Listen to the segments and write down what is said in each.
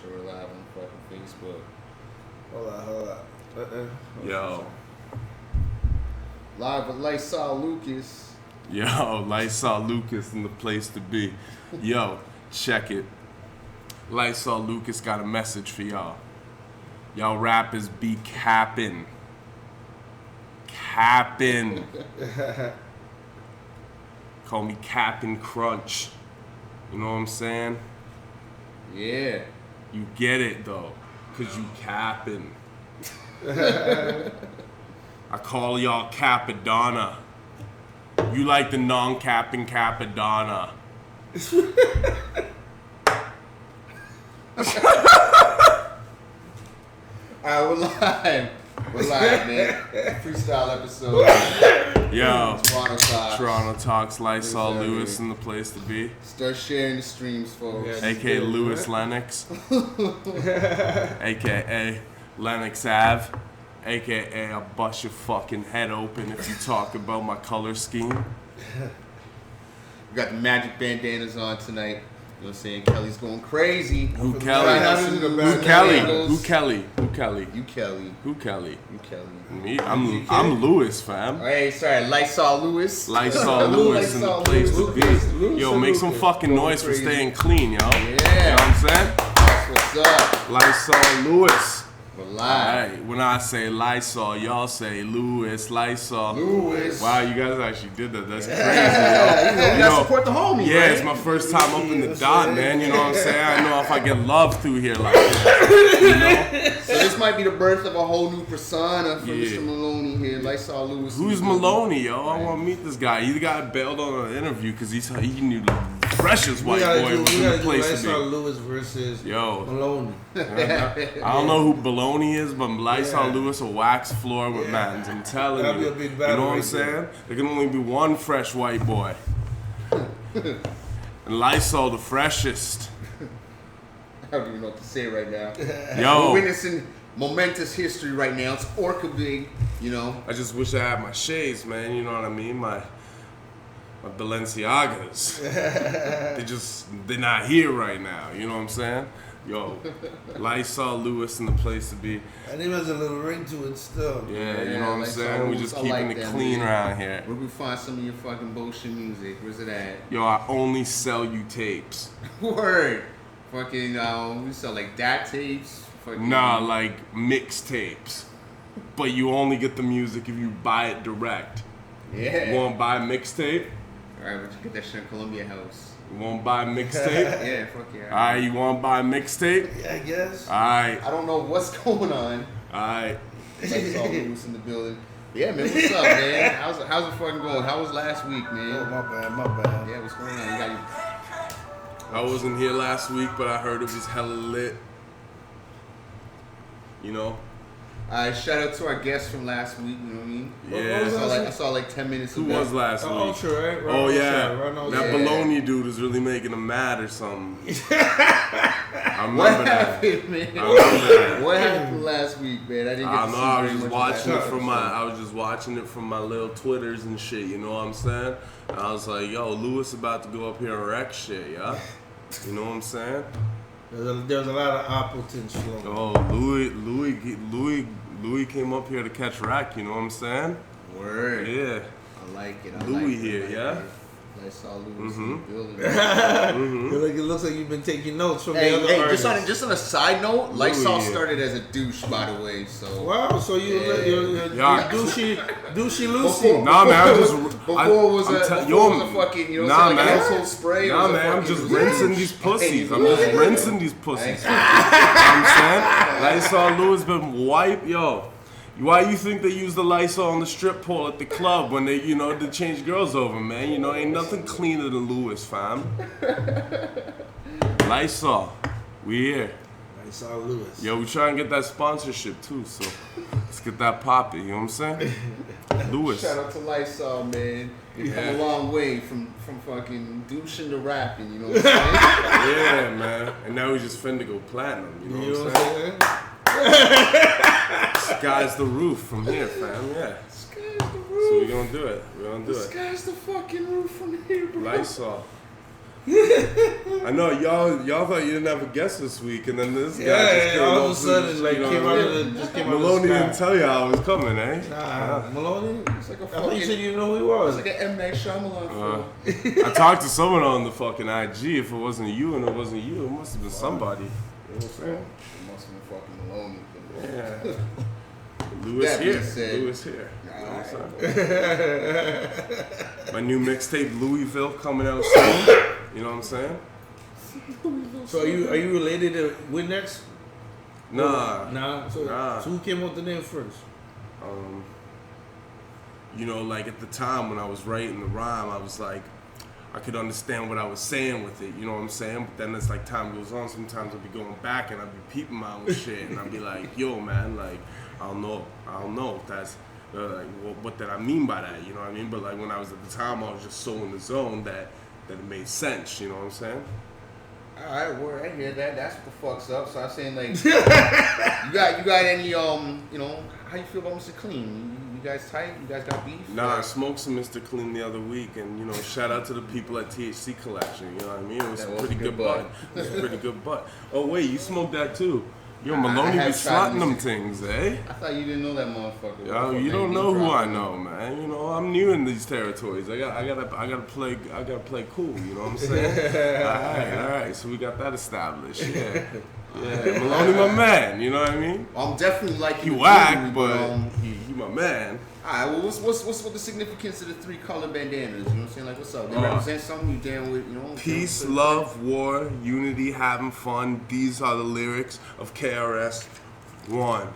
sure we're live on fucking Facebook. Hold on. Yo. Live with Lysol Lucas. Yo, Lysol Lucas in the place to be. Yo, check it. Lysol Lucas got a message for y'all. Y'all rappers be capping. Capping. Call me Cap'n Crunch. You know what I'm saying? Yeah. You get it though, cause you capping. I call y'all Capadonna. You like the non-capping Capadonna. Alright, we're live. We're live, man. Freestyle episode. Yo, Turono Talks. Turono Talks, Lysol Yes, Lewis in the place to be. Start sharing the streams, folks. Yeah. AKA Lewis Lennox. AKA Lennox Ave. AKA I'll bust your fucking head open if you talk about my color scheme. We got the magic bandanas on tonight. You know what I'm saying? Kelly's going crazy. Who Trying Kelly? out some Who new Kelly? angles. Who Kelly? Who Kelly? You Kelly. Who Kelly? You Kelly. Me? I'm Lewis, fam. Alright, sorry. Lysol Lewis. Lysol Lewis in the Lysol place to Lewis. be. Yo, make some fucking noise for Crazy. staying clean, yo. Yeah. You know what I'm saying? That's what's up. Lysol Lewis. We're live. Alright, when I say Lysol, y'all say Lewis, Lysol. Lewis. Wow, you guys actually did that. That's crazy, You yo. gotta support the homie, Yeah, right? it's my first time up in the dot, man. You know what I'm saying? I know if I get love through here like that. You know? So this might be the birth of a whole new persona for Yeah. Mr. Maloney here. Lysol Lewis. Who's Maloney, yo? I want to meet this guy. He got bailed on an interview because he knew the freshest white boy was in the place to Lysol be. Lewis versus Yo. Maloney. I don't know who Baloney is, but Lysol Lewis will wax floor with mans. I'm telling That'd you. be a big You battle know what I'm right saying? There can only be one fresh white boy. And Lysol the freshest. I don't even know what to say right now. We're Yo, witnessing momentous history right now. It's Orca Big, you know. I just wish I had my shades, man. You know what I mean? My Balenciagas. They're not here right now. You know what I'm saying? Yo, Lysol Lewis in the place to be. And it has a little ring to it still. Yeah, you Yeah, know what I'm Lysol saying? We Lewis, just I keeping like it that, clean man. around here. Where we find some of your fucking bullshit music? Where's it at? Yo, I only sell you tapes. Word. Fucking, we sell like DAT tapes. Fucking, Nah, like mixtapes. But you only get the music if you buy it direct. Yeah. You want to buy a mixtape? Alright, but you get that shit in Columbia House. You want to buy a mixtape? Yeah, fuck yeah. Alright, you want to buy a mixtape? Yeah, I guess. Alright, I don't know what's going on. alright. Lysol Lewis in the building. Yeah, man, what's up, man? How's it fucking going? How was last week, Oh, man? my bad. Yeah, what's going on? You got your... I wasn't here last week, but I heard it was hella lit. You know? Shout out to our guest from last week, you know what I mean? Yeah. I saw like 10 minutes Who of that. was last Oh, week? sure, right? Oh, yeah. Right, That Yeah. baloney dude is really making him mad or something. I What remember that. happened, man? I remember that. What happened last week, man? I didn't get I to know. see I very was just much watching of it that from episode. I was just watching it from my little Twitters and shit. You know what I'm saying? And I was like, yo, Lewis about to go up here and wreck shit, yeah. You know what I'm saying? There's a lot of appletons flowing. Oh, Louis came up here to catch wreck. You know what I'm saying? Word. Yeah. I like it. Louis here, yeah? I saw Louis in the building. It looks like you've been taking notes from the other Hey, artists. just on a side note, Lysol Louis, yeah. started as a douche, by the way. So Wow, so you're Yeah. douchey Lucy. Nah, man, I'm just before it was a fucking, you know, nah, like man. a household spray. Nah, it was a man, I'm fucking just douche. rinsing these pussies. I'm Hey, just rinsing these pussies. You know what I'm saying? Lysol Lewis been wipe, yo. Why you think they use the Lysol on the strip pole at the club when they, you know, they change girls over, man? You know, ain't nothing cleaner than Lewis, fam. Lysol, we here. Lysol Lewis. Yo, we try and get that sponsorship too, so let's get that poppy, you know what I'm saying? Lewis. Shout out to Lysol, man. You've come a long way from fucking douching to rapping, you know what I'm saying? Yeah, man. And now we just finna go platinum, you know You know what what I'm saying? I'm saying? Sky's the roof from here, fam, yeah. Sky's the So roof. we're gonna do it. We're gonna do The it. sky's the fucking roof from here, bro. Lysol. I know y'all thought you didn't have a guest this week, and then this guy just came all of a up sudden, to, like, you know, came out of the, just came out Maloney of the didn't sky. tell you I was coming, eh? Nah, Maloney? It's like a I thought fucking, you said you didn't know who he was. it's like an M. Night Shyamalan film. I talked to someone on the fucking IG. If it wasn't you and it wasn't you, it must have been somebody. You know what I'm saying? It must have been fucking Maloney. Yeah. Lewis That being here. said- Lewis here. You know what I'm saying? My new mixtape Louisville coming out soon. You know what I'm saying? So are you related to Windex? Nah. Nah. So who came up with the name first? You know, like at the time when I was writing the rhyme, I was like, I could understand what I was saying with it, you know what I'm saying? But then as like time goes on, sometimes I'll be going back and I'll be peeping my own shit and I'll be like, yo man, like, I don't know if that's, like, what did I mean by that, you know what I mean? But like when I was at the time, I was just so in the zone that it made sense, you know what I'm saying? Alright, word, I hear that. That's what the fuck's up. So I was saying, like, you got any, you know, how you feel about Mr. Clean? You guys tight? You guys got beef? Nah, I smoked some Mr. Clean the other week, and you know, shout out to the people at THC Collection. You know what I mean? It was That some was pretty a good good bud. It was a pretty good bud. Oh wait, you smoked that too? Yo, Maloney I be had tried slotting them Mr. things, eh? I thought you didn't know that motherfucker. Yo, you don't know who I know, man. You know, I'm new in these territories. I gotta play cool. You know what I'm saying? all right. So we got that established. Yeah. Maloney, my man. You know what I mean? I'm definitely like He whack, but he my man. Alright, well, what's the significance of the 3 color bandanas? You know what I'm saying? Like, what's up? They represent something you down with, you know? Peace, love, war, unity, having fun. These are the lyrics of KRS One.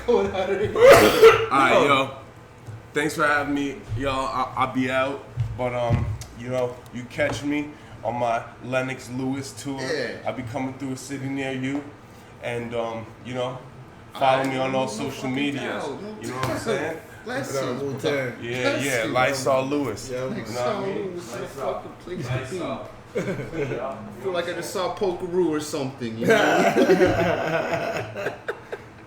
Going out of here. Alright, yo. Thanks for having me, y'all. I'll be out, but you know, you catch me on my Lennox Lewis tour. Yeah. I'll be coming through a city near you, and you know, follow me on all social medias. You know what I'm saying? Blessings. Yeah. Lysol Lewis. Yeah, You know what I mean? It's a fucking place to be. I feel like I just saw Pokeroo or something, you know?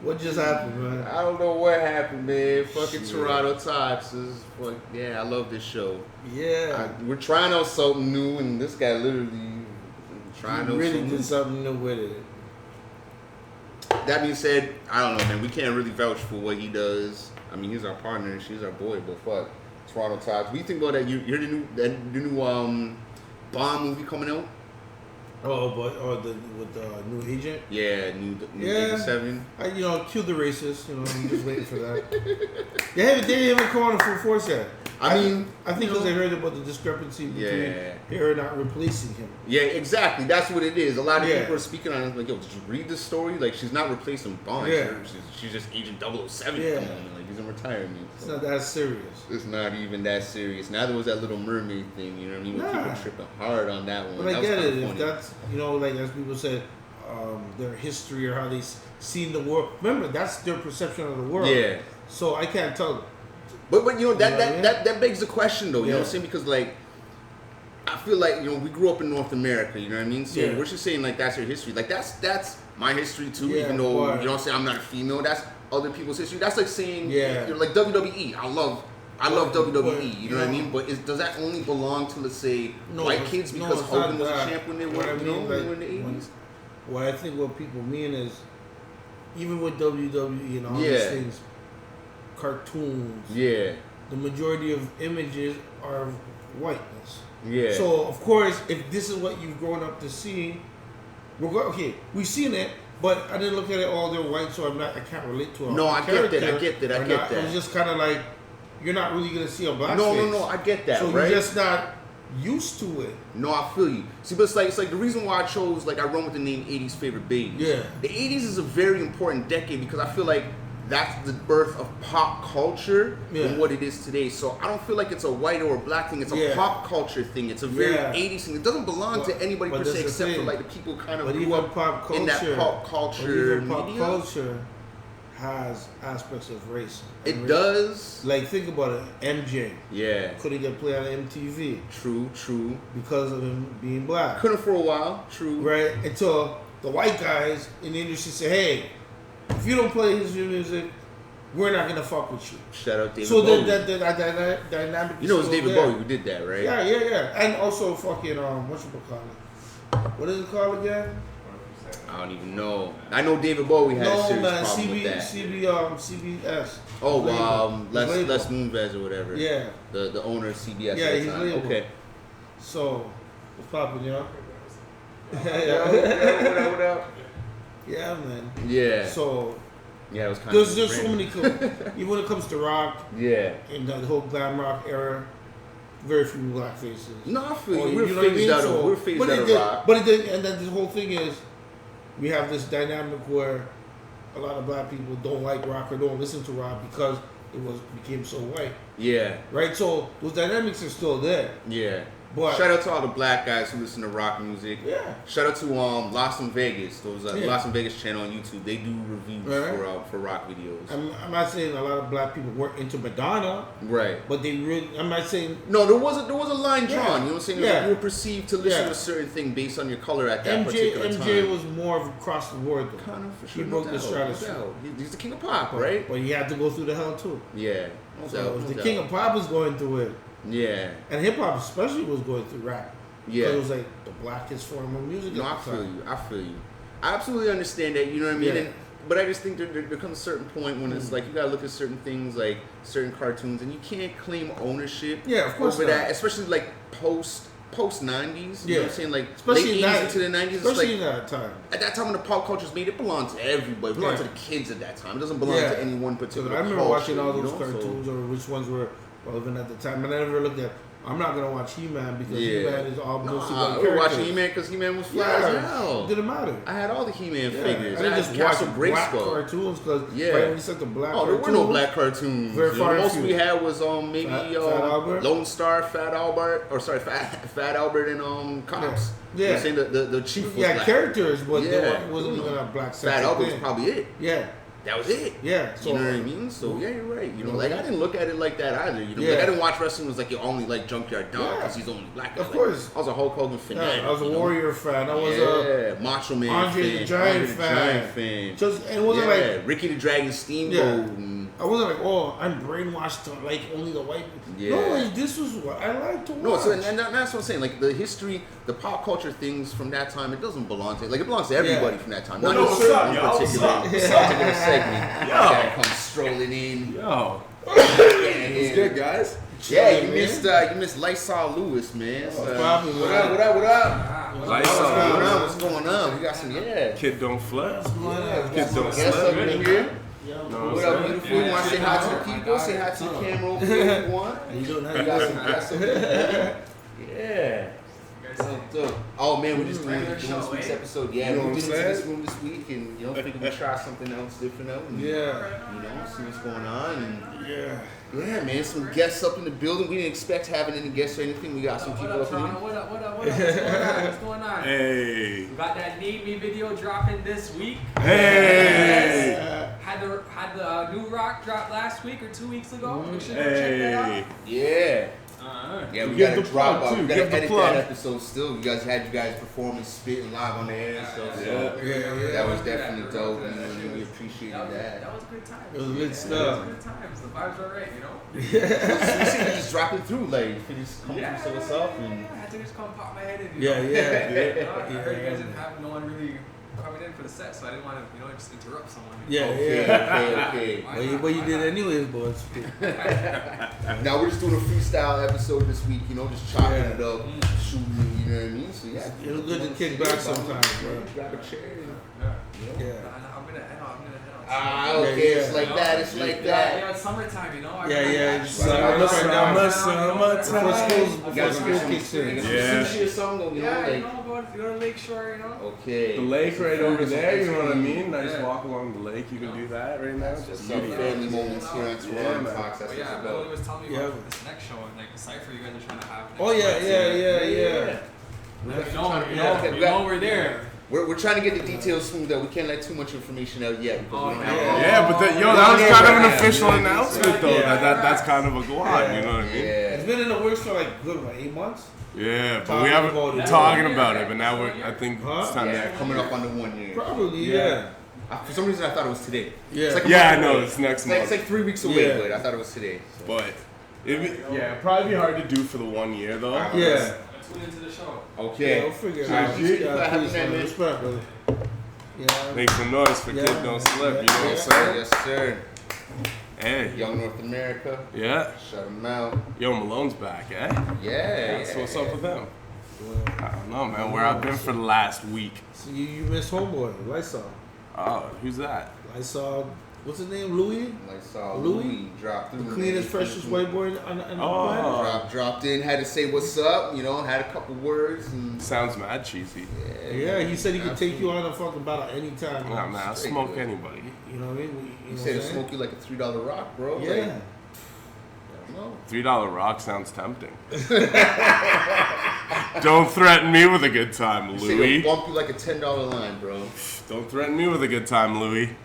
What just happened, man? I don't know what happened, man. Fucking Turono Talks is I love this show. Yeah. We're trying out something new, and this guy literally trying out really something did new. something new with it. That being said, I don't know, man. We can't really vouch for what he does. I mean, he's our partner, she's our boy, but fuck, Turono Talks. What do you think about that? You heard the new Bond movie coming out? Oh, but with the new agent. Yeah, new Agent 7. Cue the racist. I'm just waiting for that. They haven't come on in full force yet. I think because they heard about the discrepancy between her not replacing him. Yeah, exactly. That's what it is. A lot of people are speaking on it like, yo, did you read the story? Like, she's not replacing Bond. Yeah. She's just Agent 007 Yeah. at the moment. Like, he's in retirement. It's not that serious. It's not even that serious. Neither was that Little Mermaid thing, you know what I mean? Nah. People tripping hard on that one. But that I get was it. kinda If funny. that's, like as people said, their history or how they seen the world. Remember, that's their perception of the world. Yeah. So I can't tell. But that what I mean? that begs the question though, you know what I'm Yeah. saying? Because like I feel like, we grew up in North America, you know what I mean? So we're just saying like that's her history. Like that's my history too, Yeah, even though but- you know what I'm saying, I'm not a female, that's other people's history. That's like saying like WWE. I love WWE, you know what I mean? But does that only belong to, let's say, white kids because it's Hogan not was a that. champ when they were, What I mean, when they were in the when- 80s? What I think what people mean is, even with WWE and all these things, cartoons, the majority of images are of whiteness. Yeah. So of course, if this is what you've grown up to see, we've seen it, but I didn't look at it all. They're white, so I can't relate to it. No, I get that. It was just kind of like you're not really gonna see a black No, face. I get that. So right? you're just not used to it. No, I feel you. See, but it's like the reason why I chose, like, I run with the name 80s Favorite Babies. Yeah. The 80s is a very important decade because I feel like that's the birth of pop culture and what it is today. So I don't feel like it's a white or a black thing. It's a pop culture thing. It's a very 80s thing. It doesn't belong to anybody per se, except for like the people who kind of grew up in that pop culture media. Pop culture has aspects of race. It does. Like, think about it. MJ. Yeah. Couldn't get played on MTV. True. Because of him being black. Couldn't for a while. True. Right? Until the white guys in the industry say, hey, if you don't play his music, we're not gonna fuck with you. Shout out David Bowie. So that dynamic. You know it's David Bowie who did that, right? Yeah. And also fucking what you call it? What is it called again? I don't even know. I know David Bowie had a serious problem with that. CBS. Oh, Les Moonves or whatever. Yeah. The owner of CBS. Yeah, at the he's time. label. Okay. So, what's poppin', you know? What up? Yeah, man. Yeah. So, yeah, it was kind of. There's so many. Even when it comes to rock. Yeah. In the whole glam rock era, very few black faces. No, I feel you. We're phased out of. We're phased out of rock. And then this whole thing is, we have this dynamic where a lot of black people don't like rock or don't listen to rock because it became so white. Yeah. Right. So those dynamics are still there. Yeah. But shout out to all the black guys who listen to rock music. Yeah. Shout out to Lost in Vegas. Those Lost in Vegas channel on YouTube. They do reviews for rock videos. I'm not saying a lot of black people weren't into Madonna. Right. But they really. I'm not saying. No, there was a line drawn. You know what I'm saying? Yeah. Like you were perceived to listen to a certain thing based on your color at that particular time. MJ was more of across the board though. Kind of for sure. He broke the stratosphere. He's the king of pop, right? But he had to go through the hell too. Yeah. So the king of pop was going through it. Yeah. And hip hop especially was going through rap. Yeah. Because it was like the blackest form of music. No, I feel you. I absolutely understand that, you know what I mean? Yeah. But I just think there comes a certain point when it's like you gotta look at certain things like certain cartoons and you can't claim ownership of course over not. that, especially like post 90s. You know what I'm saying? Like especially late 80s into the 90s. Especially it's like, in that time. At that time when the pop culture's made, it belonged to everybody. It belonged to the kids at that time. It doesn't belong to any one particular I remember culture, watching all those cartoons or which ones were relevant at the time. And I never looked at. I'm not gonna watch He-Man because He-Man is all mostly white characters. We were watching He-Man because He-Man was fly as hell. It didn't matter. I had all the He-Man figures. I didn't just watch black Grayskull. cartoons because when you said the black cartoons. There were no black cartoons. Very far the most we had was maybe Fat Albert? Lone Star, Fat Albert, or sorry, Fat Albert and Cops. Yeah. You're saying the chief was black. Characters, but there wasn't even a black Fat Albert was probably it. Yeah. That was it. Yeah. So, you know what I mean? So yeah, you're right. You know, like I didn't look at it like that either. You know, like I didn't watch wrestling was like you only like Junkyard Dog because he's only black. Of course. I was a Hulk Hogan fan. I was a Warrior fan. I was a Macho Man Andre the Giant fan. Just and it wasn't like Ricky the Dragon Steamboat. And, I wasn't like, oh, I'm brainwashed to like only the white. Yeah. No, like, this was what I like to watch. No, so and that's what I'm saying. Like the history, the pop culture things from that time, it doesn't belong to. Like it belongs to everybody from that time. Well, not what's up, yo? particular segment. Yo, come strolling in. Yo, it's good, guys. Yeah, you missed Lysol Lewis, man. So, what up? Lysol. What's going on? We got some Kid don't flip. Kid don't flip. What up, beautiful? You want to say hi to the people? Say hi to the camera over here if you want. You don't have to. Got some guests over there. Yeah. Oh man, we're just doing this week's episode. Yeah, we've been into this room this week, and figured we'd try something else different out. And, see what's going on. And yeah, man, some guests up in the building. We didn't expect having any guests or anything. We got some people up in here. What up? What's going on? Hey. We got that Need Me video dropping this week. Hey. Had the new rock drop last week or 2 weeks ago. Make sure you check that out. Yeah. Yeah, we got to the drop plug, out. too. We gotta Give the edit plug. that episode still. You guys had performing, spitting live on the air and stuff. So that was definitely dope. We appreciated that. That was a good time. It was good stuff. Good times. The vibes were right, So we see you just dropping through, like you just come through, say what's up, and I had to just come pop my head in. Yeah. I heard you guys didn't have no one really coming in for the set, so I didn't want to, just interrupt someone. Okay. Well, you did anyways, boys. Now we're just doing a freestyle episode this week, just chopping it up, shooting, you know what I mean? So yeah, it was good to kick back sometimes, bro. Grab a chair. I'm gonna head on. Okay, it's like that. It's like that. Yeah, it's summertime, Summertime. Before school kicks in. Sushi or something, go to Lakeshore, Okay. The lake right over there, you know what I mean? Nice walk along the lake. You can do that right now. Just some family moments here on Turono Talks. That's what it's Billy about. was telling me about this next show and like the cypher you guys are trying to have. Oh yeah. You know we're there. We're trying to get the details smoothed out. We can't let too much information out yet. Yeah, but that was kind of an official announcement though. That's kind of a go on, you know what I mean? It's been in the works for like good 8 months. Yeah, but we haven't talking about it. But now I think it's time to coming up on the 1 year. Probably, yeah. For some reason, I thought it was today. Yeah. It's like I know it's next month. It's like 3 weeks away, but I thought it was today. So. But it'd probably be hard to do for the 1 year though. Yeah. Let's tune into the show. Okay. Yeah, we'll figure it So, out. G, Yeah, happy please, man, man. man. Respect, brother. Yeah. Make some noise for Kid Don't Slip. You know what I'm saying? Yes, sir. Hey. Young North America. Yeah. Shut him out. Yo, Malone's back, eh? Yeah. So what's up with him? I don't know, man. Where I've been for the last week. So you miss homeboy, Lysol. Oh, who's that? Lysol, what's his name? Louis? Louis dropped through. The cleanest, freshest white boy on the planet. Dropped in, had to say what's up, had a couple words. And Sounds mad cheesy. Yeah, he said he could take you on a fucking battle anytime. Nah, man, I'll smoke anybody. You know what I mean? He said he'll smoke you like a $3 rock, bro. Yeah. Like, I don't know. $3 rock sounds tempting. Don't threaten me with a good time, He said Louis. he'll bump you like a $10 line, bro. Don't threaten me with a good time, Louis.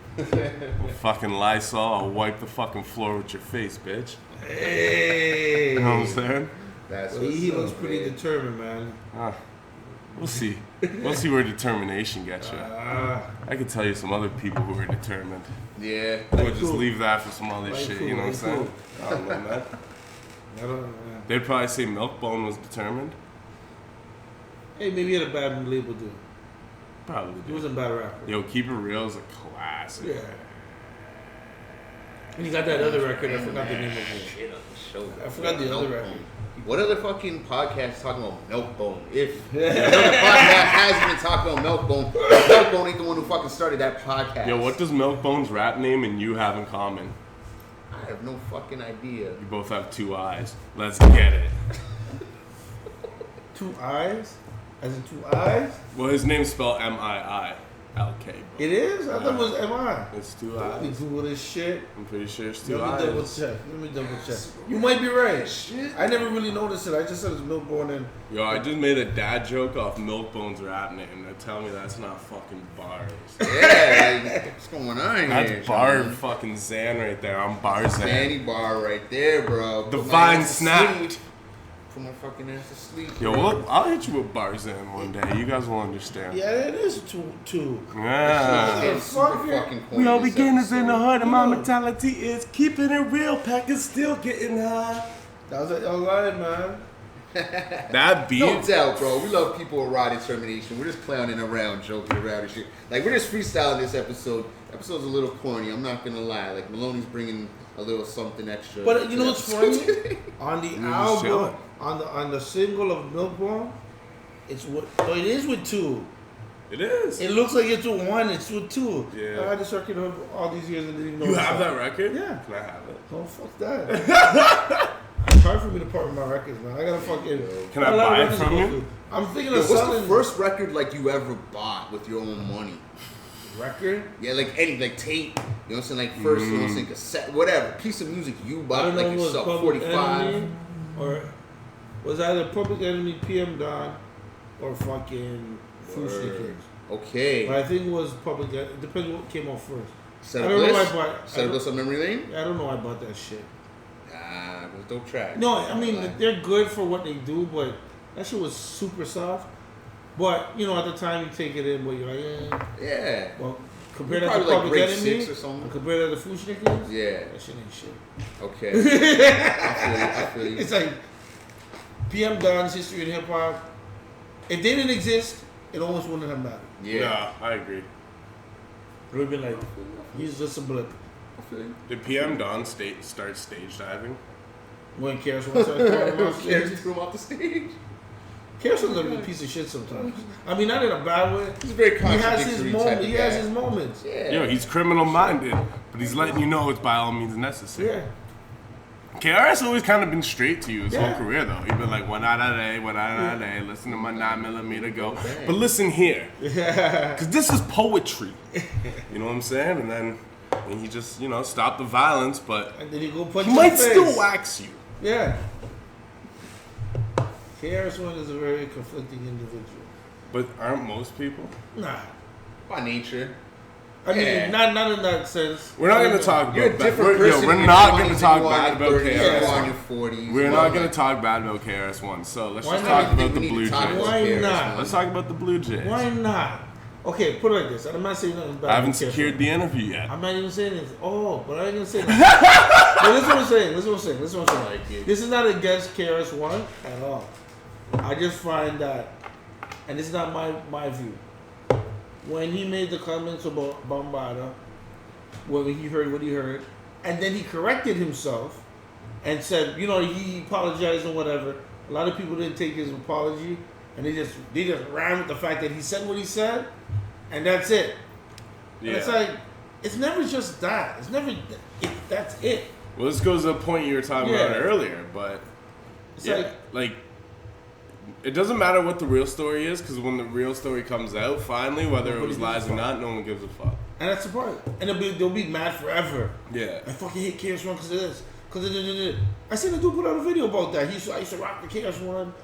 Fucking Lysol, I'll wipe the fucking floor with your face, bitch. Hey. You know what I'm saying? That's Well, he looks pretty determined, man. We'll see. We'll see where determination gets you. I could tell you some other people who are determined. Yeah. We'll just leave that for some other shit, you know what I'm saying? I don't know, man. I don't know. They'd probably say Milkbone was determined. Hey, maybe he had a bad label, dude. Probably He did. wasn't a bad rapper. Yo, Keep It Real is a classic. Yeah. And he got that other record. I forgot the name of it. I forgot the other record. What other fucking podcast is talking about Milkbone? If another podcast hasn't been talking about Milkbone, Milkbone ain't the one who fucking started that podcast. Yo, what does Milkbone's rap name and you have in common? I have no fucking idea. You both have 2 eyes. Let's get it. 2 eyes? As in 2 eyes? Well, his name's spelled Miilk. Bro. It is? I thought it was M.I. It's 2 Let me eyes. Google this shit. I'm pretty sure it's 2 Let me double eyes. check. You might be right. Shit. I never really noticed it. I just said it's Milkbone and... Yo, I just made a dad joke off Milkbone's rap name. Now tell me that's not fucking bars. Yeah, like, what's going on here? That's bar Sean? fucking Zan right there. I'm bar Zan. Fanny bar right there, bro. Put my Divine ass to snap. sleep. Put my fucking ass to sleep. Yo, bro. I'll hit you with Barzan one day. You guys will understand. Yeah, it is two. Yeah. Getting super fucking corny We all this beginners in the episode. hood, and my mentality is keeping it real. Packers still getting high. That was a line, man. That beat. No doubt, bro. We love people with raw determination. We're just clowning around, joking around and shit. Like, we're just freestyling this episode. Episode's a little corny, I'm not gonna lie. Like, Maloney's bringing a little something extra. But you know what's funny? funny? On the just album, chilling. on the single of Milkbone, it is with 2. It is. It looks like it's with 1. It's with 2. Yeah. I had this record all these years and didn't even know. You it's have out. that record? Yeah. Can I have it? Oh, fuck that. It's hard for me to part with my records, man. I gotta fucking. Can I got a lot of buy it records to from go you? through. I'm thinking Yo, of what's selling the first record, like, you ever bought with your own money? record. Yeah, like any, like tape, you know what I'm saying? Like first, you know what I'm saying? Cassette, whatever. Piece of music you I bought, don't know like if it was yourself, Public 45. Enemy or was either Public Enemy, PM Dawn, or fucking Fruit Sneakers. Okay. But I think it was Public Enemy. It depends what came out first. Set I Up don't know why I Bliss? bought. Set Up Bliss on Memory Lane? I don't know why I bought that shit. Nah, it was a dope track. No, I mean they're good for what they do, but that shit was super soft. But you know, at the time you take it in, but you're like, Yeah. well, compared to Probably the like Public grade Enemy, 6 or something. and compared to the Fruit Sneakers, Yeah. that shit ain't shit. Okay. I feel you. It's like PM Dawn's History in Hip Hop. If they didn't exist, it almost wouldn't have mattered. Yeah, I agree. It would have been like, he's just a blip. I feel you. Did PM Dawn start stage diving? When Karis wants to throwing him off Scared to stage. throw him off the stage. Karis was a piece of shit sometimes. I mean, not in a bad way. He's a very He has his contradictory type moments. of He has guy. his moments. Yeah. Yo, he's criminal minded, but he's letting you know it's by all means necessary. Yeah. KRS always kind of been straight to you his Yeah. whole career, though. He's been like, what I day, listen to my 9mm go. But listen here, because this is poetry. You know what I'm saying? And then he just, stopped the violence, but And then he go punch he your might face. still wax you. Yeah. KRS-One is a very conflicting individual. But aren't most people? Nah. By nature. I mean, Yeah. not in that sense. We're not going to talk You're a about different we're, person. we're in your not 20s going to than talk you are in bad about your 30s, Yeah. you are in KRS-One. your 40s. We're Well, not going like, to talk bad about KRS-One. So let's Why just not? talk about We the need to Blue talk Jays. about Why KRS-One. not? Let's talk about the Blue Jays. Why not? Okay, put it like this. I'm not saying nothing bad. I haven't secured the interview yet. I'm not even saying anything. Oh, but I ain't gonna say that. But listen what I'm saying. This is not against KRS-One at all. I just find that, and this is not my view. When he made the comments about Bambaataa, when he heard what he heard, and then he corrected himself and said, he apologized and whatever. A lot of people didn't take his apology, and they just ran with the fact that he said what he said, and that's it. Yeah. And it's like, it's never just that. It's never, that's it. Well, this goes to the point you were talking about earlier, but it's like, it doesn't matter what the real story is, because when the real story comes out, finally, whether it was lies or not, no one gives a fuck. And that's the part. And they'll be mad forever. Yeah. I fucking hate KRS-One because of this. I seen the dude put out a video about that. I used to rock the KRS-One,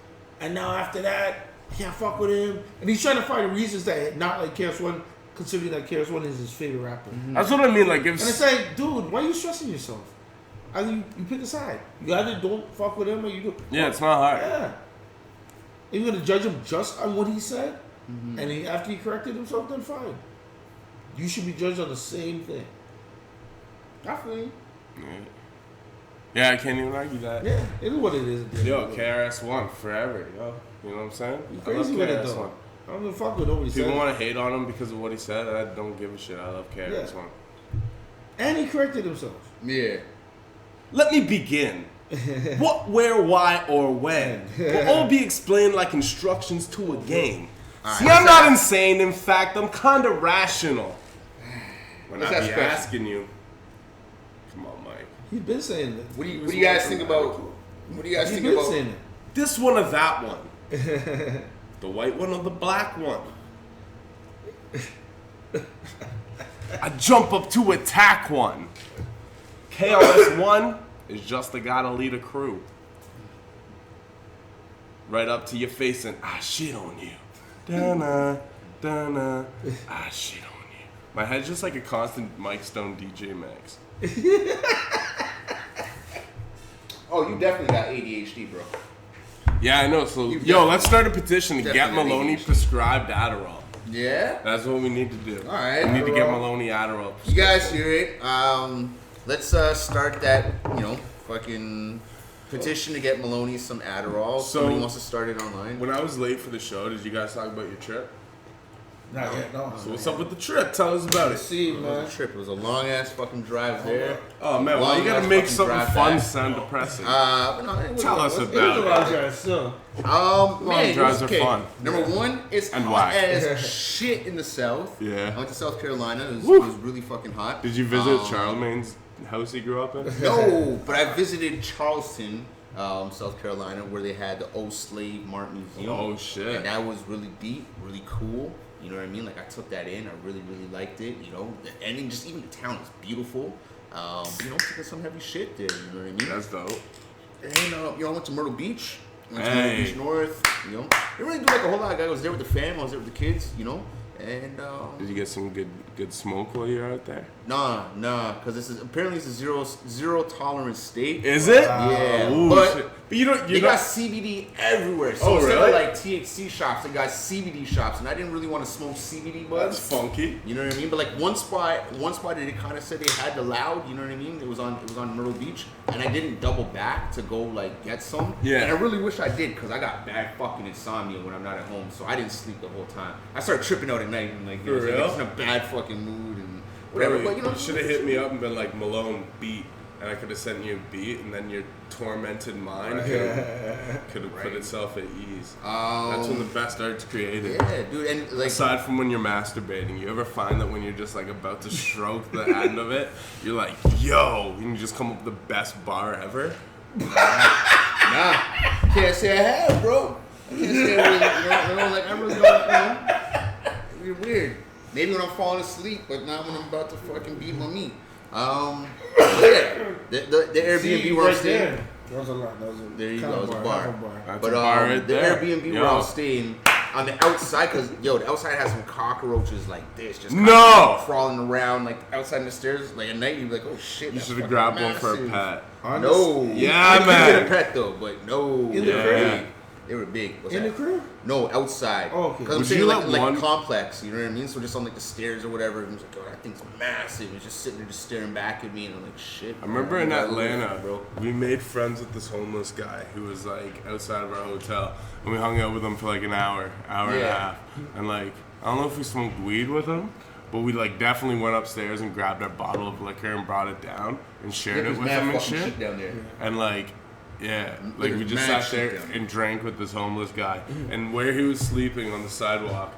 and now after that, I can't fuck with him. And he's trying to find reasons that not like KRS-One, considering that KRS-One is his favorite rapper. Mm-hmm. That's what I mean. Like, and it's like, dude, why are you stressing yourself? You pick a side. You either don't fuck with him or you do. Yeah, it's not hard. Yeah. If you're gonna judge him just on what he said, and after he corrected himself, then fine. You should be judged on the same thing. I feel you. Yeah, I can't even argue that. Yeah, it is what it is. Yo, KRS-One forever, yo. You know what I'm saying? You crazy with it though. I don't give a fuck with what he said. People want to hate on him because of what he said. I don't give a shit. I love KRS-One. And he corrected himself. Yeah. Let me begin. What, where, why, or when will all be explained like instructions to a game. See, I'm not insane. In fact, I'm kind of rational. When I be asking you, come on, Mike. He's been saying that. What do you guys think about? What do you guys think about saying it? This one or that one? The white one or the black one? I jump up to attack one. KRS-One is just a guy to lead a crew. Right up to your face and I shit on you. Dun-na, dun-na, I shit on you. My head's just like a constant Mike Stone DJ Max. Oh, you definitely got ADHD, bro. Yeah, I know. So, let's start a petition to get Maloney prescribed Adderall. Yeah? That's what we need to do. All right. We need to get Maloney Adderall. You guys hear it. Let's start that, fucking petition to get Maloney some Adderall. So, somebody wants to start it online. When I was late for the show, did you guys talk about your trip? Not yet, no. So what's up with the trip? Tell us about it. See, It was a trip. It was a long-ass fucking drive there. Oh, man. Well, you got to make something fun sound depressing. Tell us about it. It was a long drive, still. Long drives are fun. Number one, it's hot as shit in the south. Yeah. I went to South Carolina. It was really fucking hot. Did you visit Charlemagne's house he grew up in? No, but I visited Charleston, South Carolina, where they had the old slave mart museum. Oh, shit. And that was really deep, really cool. You know what I mean? Like, I took that in. I really, really liked it. The ending, just even the town is beautiful. Taking some heavy shit there. You know what I mean? That's dope. And, I went to Myrtle Beach. Went to Myrtle Beach North. Didn't really do like a whole lot. I was there with the fam. I was there with the kids, And did you get some good smoke while you were out there? Nah, because apparently it's a zero tolerance state. Is it? Yeah, ooh, but shit. But you got CBD everywhere. So instead really? of like THC shops, they got CBD shops, and I didn't really want to smoke CBD buds. That's funky. You know what I mean? But like one spot that it kind of said they had the loud. You know what I mean? It was on Myrtle Beach, and I didn't double back to go like get some. Yeah. And I really wish I did because I got bad fucking insomnia when I'm not at home, so I didn't sleep the whole time. I started tripping out at night and like. For real? I was in a bad fucking mood and whatever. But you should have hit me up and been like, Malone, beat. And I could have sent you a beat, and then your tormented mind could have put itself at ease. That's when the best art's created. Yeah, dude. And like, aside from when you're masturbating, you ever find that when you're just like about to stroke the end of it, you're like, yo, and you just come up with the best bar ever? Nah, can't say I have, bro. I can't say I really don't. You're weird. Maybe when I'm falling asleep, but not when I'm about to fucking beat my meat. The Airbnb where I'm staying. That was a lot. There you go. It was a bar. But right the there. Airbnb where I'm staying, on the outside, because the outside has some cockroaches like this, just crawling around like outside the stairs. Like at night, you're like, oh shit. You should have grabbed one for a pet. No. Yeah, man. I get a pet though, but no. Yeah. They were big. What's in that? the crib? No, outside. Oh, okay. Because I'm Would saying you like let one- a complex, you know what I mean? So just on like the stairs or whatever, and I was like, oh, that thing's massive. He's just sitting there just staring back at me, and I'm like, shit. I remember in Atlanta, bro. we made friends with this homeless guy who was like outside of our hotel, and we hung out with him for like an hour and a half. And like, I don't know if we smoked weed with him, but we like definitely went upstairs and grabbed our bottle of liquor and brought it down and shared it with him and shit. Down there. And like, yeah, like we just sat there and drank with this homeless guy. And where he was sleeping on the sidewalk,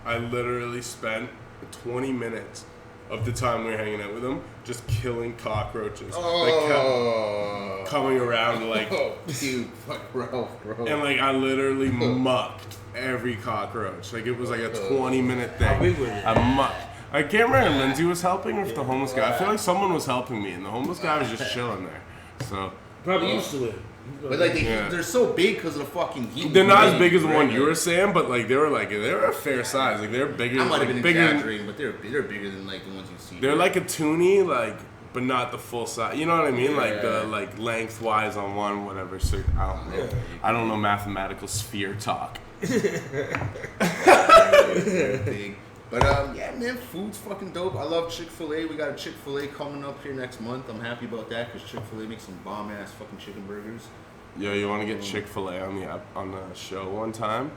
I literally spent 20 minutes of the time we were hanging out with him just killing cockroaches. Like kept coming around like, dude, fuck bro. and like I literally mucked every cockroach. Like it was like a 20-minute thing. How big were they? I mucked. I can't remember if Lindsay was helping or if the homeless guy. I feel like someone was helping me, and the homeless guy was just chilling there. So Probably used to it. But like they're so big because of the fucking heat. they're not as big as the one you were saying, but like they were a fair size. Like they're bigger. I might have like, been bigger exaggerating, but they're bigger than like the ones you see. They're like a toonie, like, but not the full size. You know what I mean? Like the like lengthwise on one, whatever. So I don't know. I don't know mathematical sphere talk. Big. But yeah, man, food's fucking dope. I love Chick-fil-A. We got a Chick-fil-A coming up here next month. I'm happy about that because Chick-fil-A makes some bomb ass fucking chicken burgers. Yo, you want to get Chick-fil-A on the show one time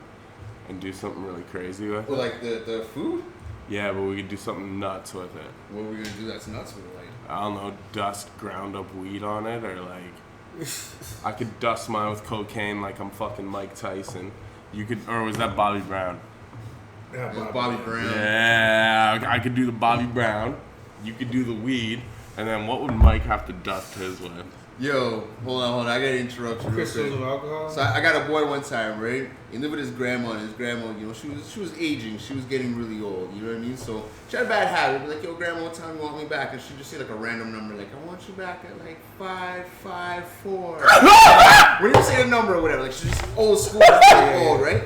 and do something really crazy with Well, it? like the food? Yeah, but we could do something nuts with it. What are we gonna do that's nuts with it? Like, I don't know, dust ground up weed on it, or like I could dust mine with cocaine like I'm fucking Mike Tyson. You could, or was that Bobby Brown? Bobby Brown. Yeah, I could do the Bobby Brown. You could do the weed, and then what would Mike have to dust his with? Yo, hold on. I gotta interrupt you. Crystals of alcohol? So I got a boy one time, right? He lived with his grandma, and his grandma, you know, she was aging. She was getting really old. You know what I mean? So she had a bad habit. Be like, yo, grandma, what time you want me back? And she just say like a random number, like, I want you back at like 554. When you say a number or whatever, like she's just old school, old, right?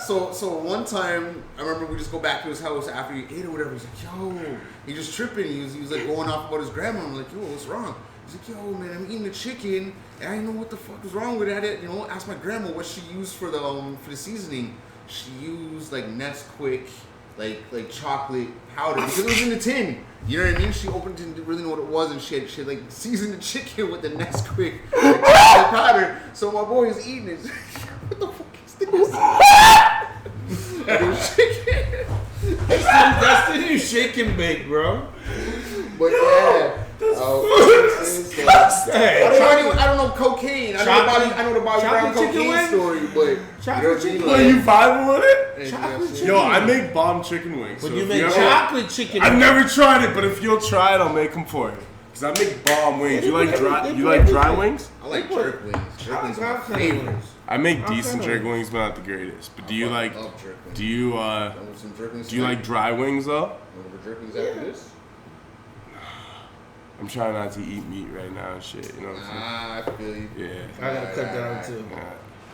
So one time, I remember we just go back to his house after he ate or whatever. He's like, yo, he just tripping. He was like going off about his grandma. I'm like, yo, what's wrong? He's like, yo, man, I'm eating the chicken, and I didn't know what the fuck was wrong with it. You know, asked my grandma what she used for the seasoning. She used like Nesquik, like chocolate powder because it was in the tin. You know what I mean? She opened it, didn't really know what it was, and she had like seasoned the chicken with the Nesquik like, chocolate powder. So my boy is eating it. What the fuck is this? Chicken. That's the new shake and bake, bro. But yeah. I don't know cocaine. I know the Bobby Brown cocaine story, but chocolate chicken. Are you vibing with it? Chocolate chicken. Yo, I make bomb chicken wings. But So you if make ever- chocolate chicken. I've never tried it, but if you'll try it, I'll make them for you. Cause I make bomb wings. You like dry wings? I like jerk wings. Jerk wings are my favorite. I make decent jerk wings, but not the greatest. But do you like? Love jerk wings. Do you do you like dry wings though? Jerk wings after this? I'm trying not to eat meat right now and shit. You know what I'm saying? I feel you. Yeah. I gotta cut that out too. Yeah.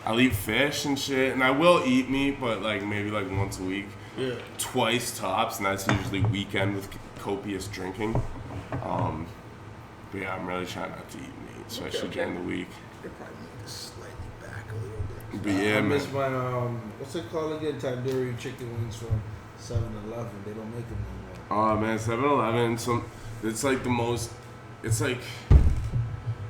I'll eat fish and shit, and I will eat meat, but like maybe like once a week, Yeah. twice tops, and that's usually weekend with copious drinking. But yeah, I'm really trying not to eat meat, especially during the week. They're probably moving slightly back a little bit. But yeah, I man. miss my what's it called again? Tandoori chicken wings from 7-Eleven. They don't make them no more. Oh man, 7-Eleven. It's like the most. It's like.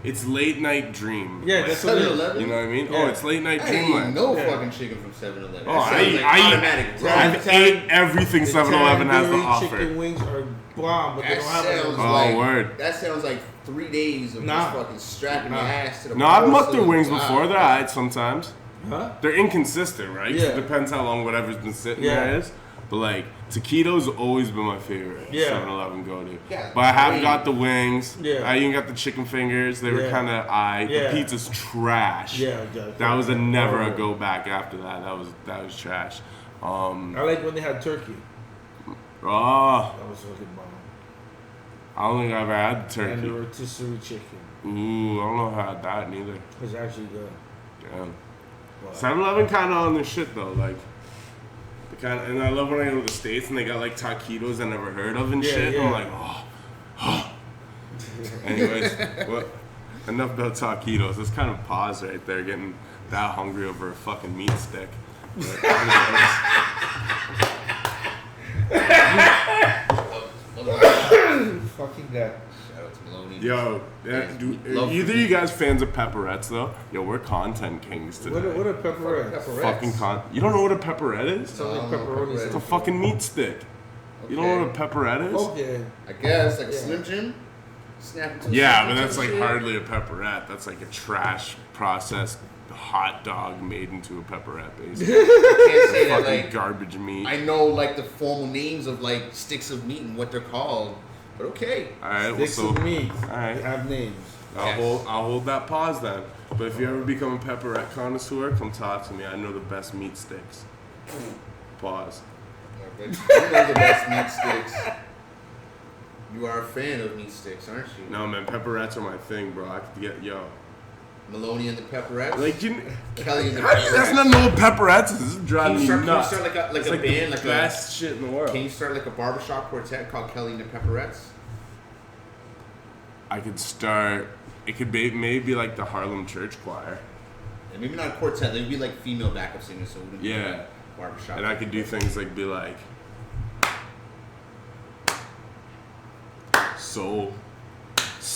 It's late night dream. Yeah, that's what it is. 7-Eleven? You know what I mean? Yeah. Oh, it's late night I didn't eat dreamland. no Yeah. fucking chicken from 7-Eleven. Oh, That sounds like automatic wrong. I've ate everything 7-Eleven has to Tandoori offer. chicken wings are bomb, but they That don't have it. sounds Oh, like word. That sounds like 3 days of Nah. just fucking strapping your ass to the No, I've pole mucked their so wings wow. before. They're alright sometimes. Huh? They're inconsistent, right? 'Cause Yeah. It depends how long whatever's been sitting Yeah. there is. But like taquitos always been my favorite. Yeah. 7-Eleven go to. Yeah, But I have great. got the wings. Yeah. I even got the chicken fingers. They were Yeah. kind of Yeah. The pizza's trash. Yeah, That was a never a horrible. go back after that. That was trash. I like when they had turkey. Oh, That was fucking bomb. I don't think I ever had the And turkey. the rotisserie chicken. Ooh, I don't know if I had that neither. It's actually good. Damn. But 7-Eleven kind of on their shit though, like. And I love when I go to the States and they got like taquitos I never heard of and Yeah, shit. yeah. I'm like, oh. Anyways, what? Enough about taquitos. Let's kind of pause right there, getting that hungry over a fucking meat stick. Fucking that. Shout out to Maloney. Yo, either you guys fans of pepperettes though? Yo, we're content kings today. What are pepperettes? Fucking you don't know what a pepperette is? Sounds like pepperoni. It's a fucking meat stick. You don't know what a pepperette is? Okay. I guess, like a Slim Jim? Snap it to Yeah, but that's like hardly a pepperette. That's like a trash processed hot dog made into a pepperette, basically. I can't say that, Fucking like, garbage meat. I know, like, the formal names of, like, sticks of meat and what they're called. But okay. Alright, Sticks well, so of meat. alright. Have names. I'll hold that pause then. But if you ever become a pepperette connoisseur, come talk to me. I know the best meat sticks. Pause. You know the best meat sticks. You are a fan of meat sticks, aren't you? No, man, pepperettes are my thing, bro. I could get, Maloney and the pepperettes? Kelly and the how do you that's not know what pepperettes is. This is driving me Can you nuts. start like a it's band, the like best shit in the world. Can you start like a barbershop quartet called Kelly and the Pepperettes? I could start. It could be maybe like the Harlem Church Choir. And maybe not a quartet. They'd be like female backup singers, so it wouldn't be like barbershop. And I could do things like be like soul.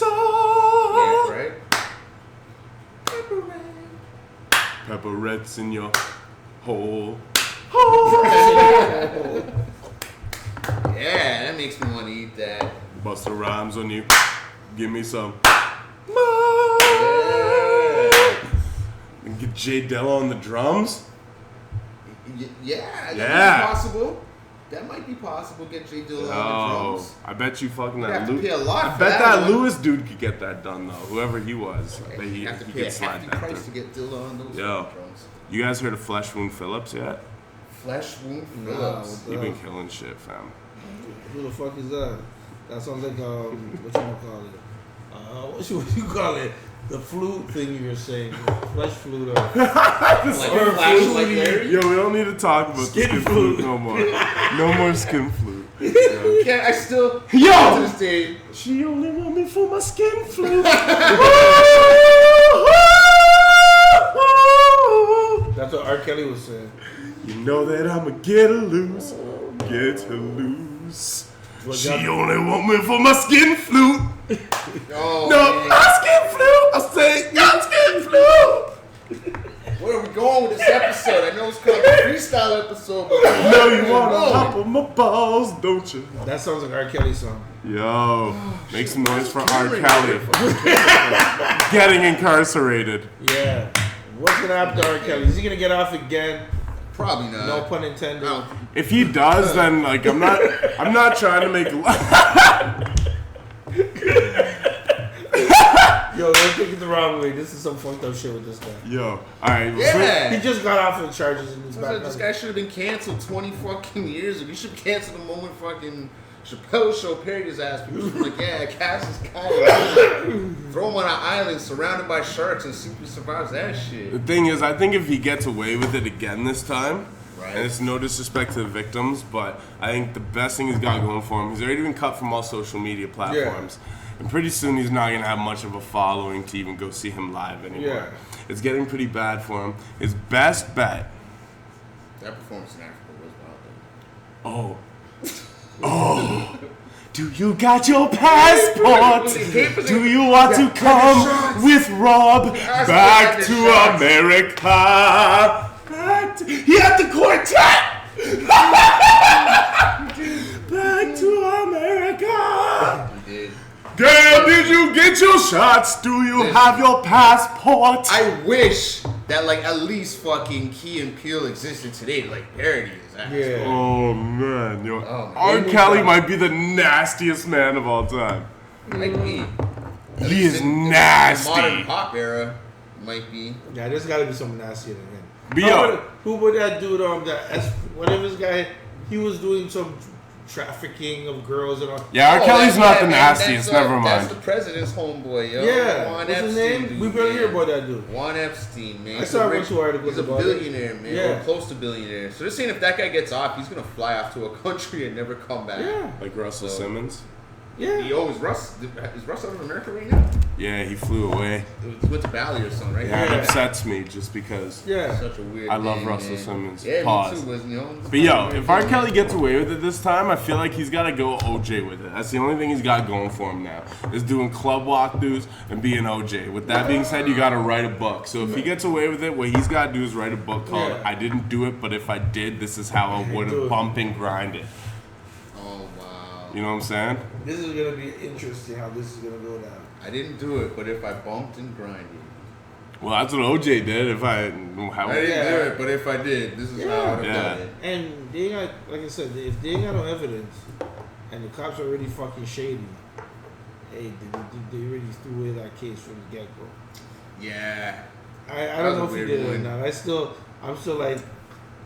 Yeah, right. Pepperettes in your hole. Yeah, that makes me want to eat that. Busta Rhymes on you. Give me some. Yeah. And get J Dilla on the drums. Yeah, that might Yeah. be possible. That might be possible. Get J Dilla on the Oh, drums. I bet you fucking You'd that have to pay a lot I for bet that that one. Lewis dude could get that done though. Whoever he was. I bet You have to he pay a could slide hefty that price through. to get Dilla on those Yo. drums. You guys heard of Flesh Wound Phillips yet? Flesh Wound No, Phillips. You've been killing shit, fam. Who the fuck is that? That sounds like what you call it? What you call it? The flute thing you were saying, flesh flute. Like Flash like Larry? Yo, we don't need to talk about Skin the skin flute. flute no more. No more skin flute. Can't I still Yo! to this day. She only want me for my skin flute. That's what R. Kelly was saying. You know that I'ma get her loose. Get her loose. Well, She that- only want me for my skin flute. Oh, No, man. my skin flute. I say, your skin flute. Where are we going with this episode? I know it's called a freestyle episode, but No, you want No. on top of my balls, don't you? That sounds like R. Kelly's song. Yo, make some noise for R. Kelly getting incarcerated. Yeah. What's gonna happen to R. Kelly? Is he gonna get off again? probably not. No pun intended. If he does, then like I'm not trying to make. Yo, don't take it the wrong way. This is some fucked up shit with this guy. Yo, all right. Yeah. He just got off of charges in his back. This guy should have been canceled 20 fucking years ago. You should cancel the moment fucking Chappelle Show parodied his ass. People should be like, yeah, catch this guy. Throw him on an island surrounded by sharks and see if he survives that shit. The thing is, I think if he gets away with it again this time, Right. and it's no disrespect to the victims, but I think the best thing he's got going for him, he's already been cut from all social media platforms. And pretty soon he's not going to have much of a following to even go see him live anymore. Yeah. It's getting pretty bad for him. His best bet. That performance in Africa was wild. Oh. Do you got your passport? Do you want to come with Rob back to America? He had the quartet! Back to America! He did. Girl, did you get your shots? Do you have your passport? I wish that like at least fucking Key and Peele existed today to like parody his ass. Yeah. Oh man, yo, Oh, man. R. Kelly might be the nastiest man of all time. Might be. At He least is in nasty. The modern pop era might be. Yeah, there's gotta be something nastier than him. But yo, Who would that dude whatever this guy, he was doing some trafficking of girls and all. yeah, R. Oh, Kelly's that- not yeah, the man, nastiest. that's, Never That's mind. the president's homeboy, yo. Yeah, Juan what's Epstein, his name? dude, We barely man. hear about that dude. Juan Epstein, man. I He's saw a one rich- two articles He's a about it. billionaire, man. Yeah. Or close to billionaire. So they're saying if that guy gets off, he's gonna fly off to a country and never come back. Yeah, Like Russell So- Simmons. yeah. Yo, is Russ out of America right now? Yeah, he flew away. He went to Bali or something, right? Yeah, it upsets me just because Such a weird I love thing, Russell man. Simmons. Yeah, Pause. me too, you know, But yo, if R. Kelly gets away with it this time, I feel like he's got to go OJ with it. That's the only thing he's got going for him now, is doing club walkthroughs and being OJ. With that being said, you got to write a book. So if he gets away with it, what he's got to do is write a book called I Didn't Do It, But If I Did, This Is How I Would Have Bumped and Grinded. Oh, wow. You know what I'm saying? This is going to be interesting how this is going to go down. I didn't do it, but if I bumped and grinded. Well, that's what OJ did. I didn't do it, but if I did, this is how I would have done it. And they got, like I said, if they ain't got no evidence, and the cops are already fucking shady, hey, they already threw away that case from the get go. Yeah. I don't know if he did it or not. I'm still like,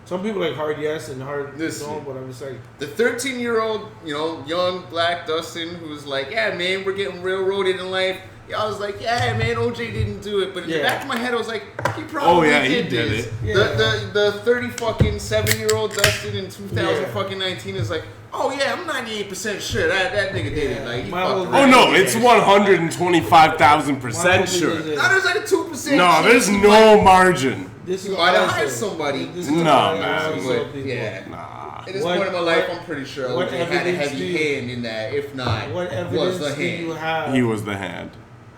some people like hard yes and hard no, but I'm just like the 13-year-old, you know, young black Dustin, who's like, yeah, man, we're getting railroaded in life. I was like, yeah, man, OJ didn't do it, but in the back of my head, I was like, he probably did this. It. Yeah. The 7-year-old Dustin in 2019 is like, oh yeah, I'm 98% sure that nigga did it. Like, he fucked around. Oh no, it's 125,000% sure. Now there's like a 2%. No, there's no margin. This is I hired somebody. No, man. Yeah. Nah. At this point in my life, I'm pretty sure OJ had a heavy hand in that. If not, what evidence was the hand. do you have? He was the hand.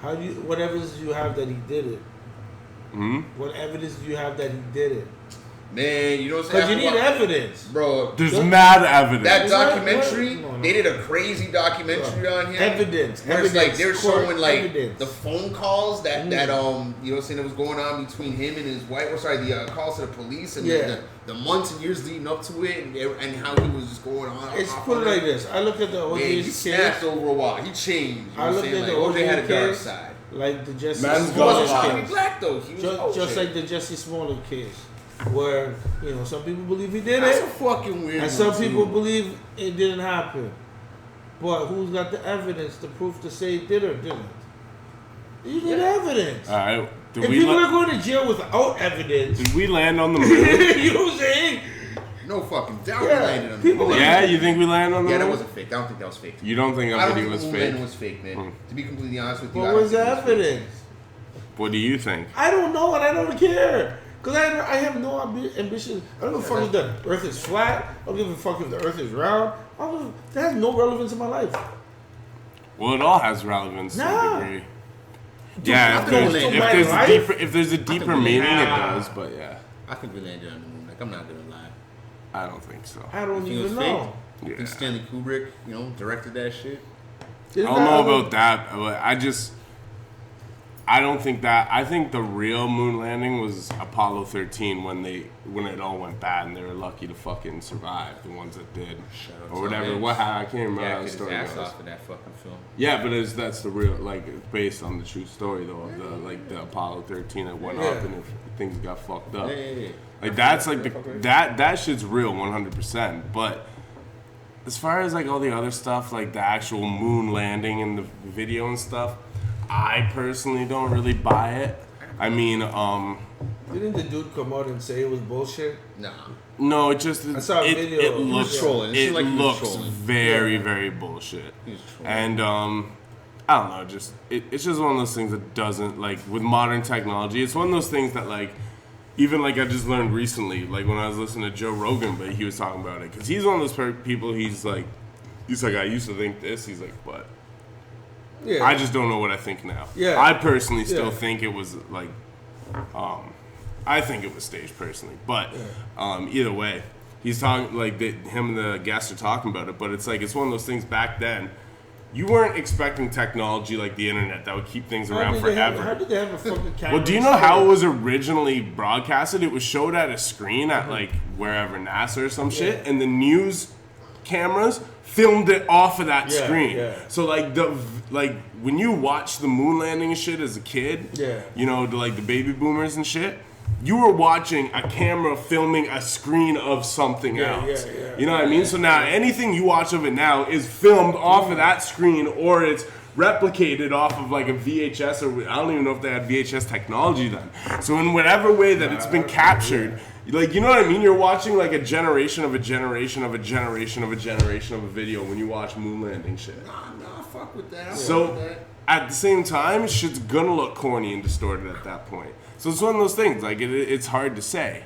What evidence do you have that he did it? What evidence do you have that he did it? Man, you know what I'm saying? Because you need evidence. Bro. There's mad evidence. That documentary, they did a crazy documentary on him. Evidence. Where it's like they're showing like evidence. the phone calls that you know what I'm saying, that was going on between him and his wife. The calls to the police and the months and years leading up to it and how he was just going on. It's put it like this. I looked at the OJ case. He snapped over a while. He changed. You know I looked at the OJ had a dark case, side. like the Jesse Man's He wasn't Smollett trying to be case. black though. He was Just like the Jesse Smollett case, where some people believe he did That's it, a fucking weird. and some people believe it didn't happen. But who's got the evidence, the proof to say it did or didn't? You need evidence. All right. If people are going to jail without evidence, Did we land on the moon? you know what I'm saying? No fucking doubt we landed on the people- moon. Yeah, you think we landed on the Yeah, moon? that wasn't fake. I don't think that was fake. You don't think I that don't video think was the moon fake? landing was fake, man. To be completely honest with you, I What don't was the think it was fake. evidence? What do you think? I don't know and I don't care. Because I have no ambition. I don't give a fuck if the earth is flat. I don't give a fuck if the earth is round. That has no relevance in my life. Well, it all has relevance to a degree. Yeah, if there's a deeper meaning, it does. But yeah, I think we landed on the moon. Like, I'm not gonna lie. I don't think so. I don't You think it was even know. I think Stanley Kubrick, directed that shit. I don't know about that. But I don't think that. I think the real moon landing was Apollo 13 when it all went bad and they were lucky to fucking survive. The ones that did, or whatever. I can't remember how the story goes. Off of that fucking film. Yeah, but that's the real, based on the true story though of the Apollo 13 that went up and things got fucked up. Like that's that shit's real 100%. But as far as all the other stuff, like the actual moon landing and the video and stuff, I personally don't really buy it. I mean, Didn't the dude come out and say it was bullshit? Nah. No, it saw a video. It looks trolling. It looks very, very bullshit. And I don't know, it's just one of those things that doesn't with modern technology. It's one of those things that even I just learned recently, when I was listening to Joe Rogan, but he was talking about it because he's one of those people. He's like I used to think this. He's like, but I just don't know what I think now. Yeah. I personally still think it was I think it was staged personally, but either way, he's talking him and the guests are talking about it. But it's it's one of those things. Back then, you weren't expecting technology like the internet that would keep things around forever. How did they have a fucking camera? Well, do you know how it was originally broadcasted? It was showed at a screen at wherever NASA or some shit, and the news cameras filmed it off of that screen. Yeah. So when you watch the moon landing and shit as a kid, the baby boomers and shit, you were watching a camera filming a screen of something else. You know what I mean? So now anything you watch of it now is filmed off of that screen, or it's replicated off of a VHS, or I don't even know if they had VHS technology then. So in whatever way that it's been captured, you know what I mean? You're watching a generation of a generation of a generation of a generation of a video when you watch moon landing shit. Nah, fuck with that. So at the same time, shit's gonna look corny and distorted at that point. So it's one of those things. Like it's hard to say.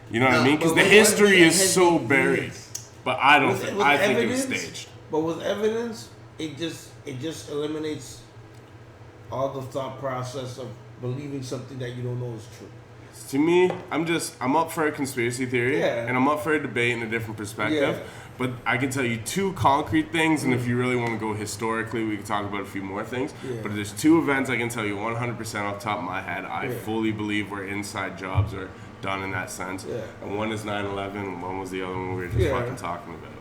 You know what I mean? Because the history is so buried. But I don't think. I think it was staged. But with evidence, it just eliminates all the thought process of believing something that you don't know is true. To me, I'm up for a conspiracy theory, and I'm up for a debate and a different perspective. Yeah. But I can tell you two concrete things, and if you really want to go historically, we can talk about a few more things. Yeah. But there's two events I can tell you 100% off the top of my head. I fully believe where inside jobs are done in that sense. Yeah. And one is 9/11, and one was the other one we were just fucking talking about.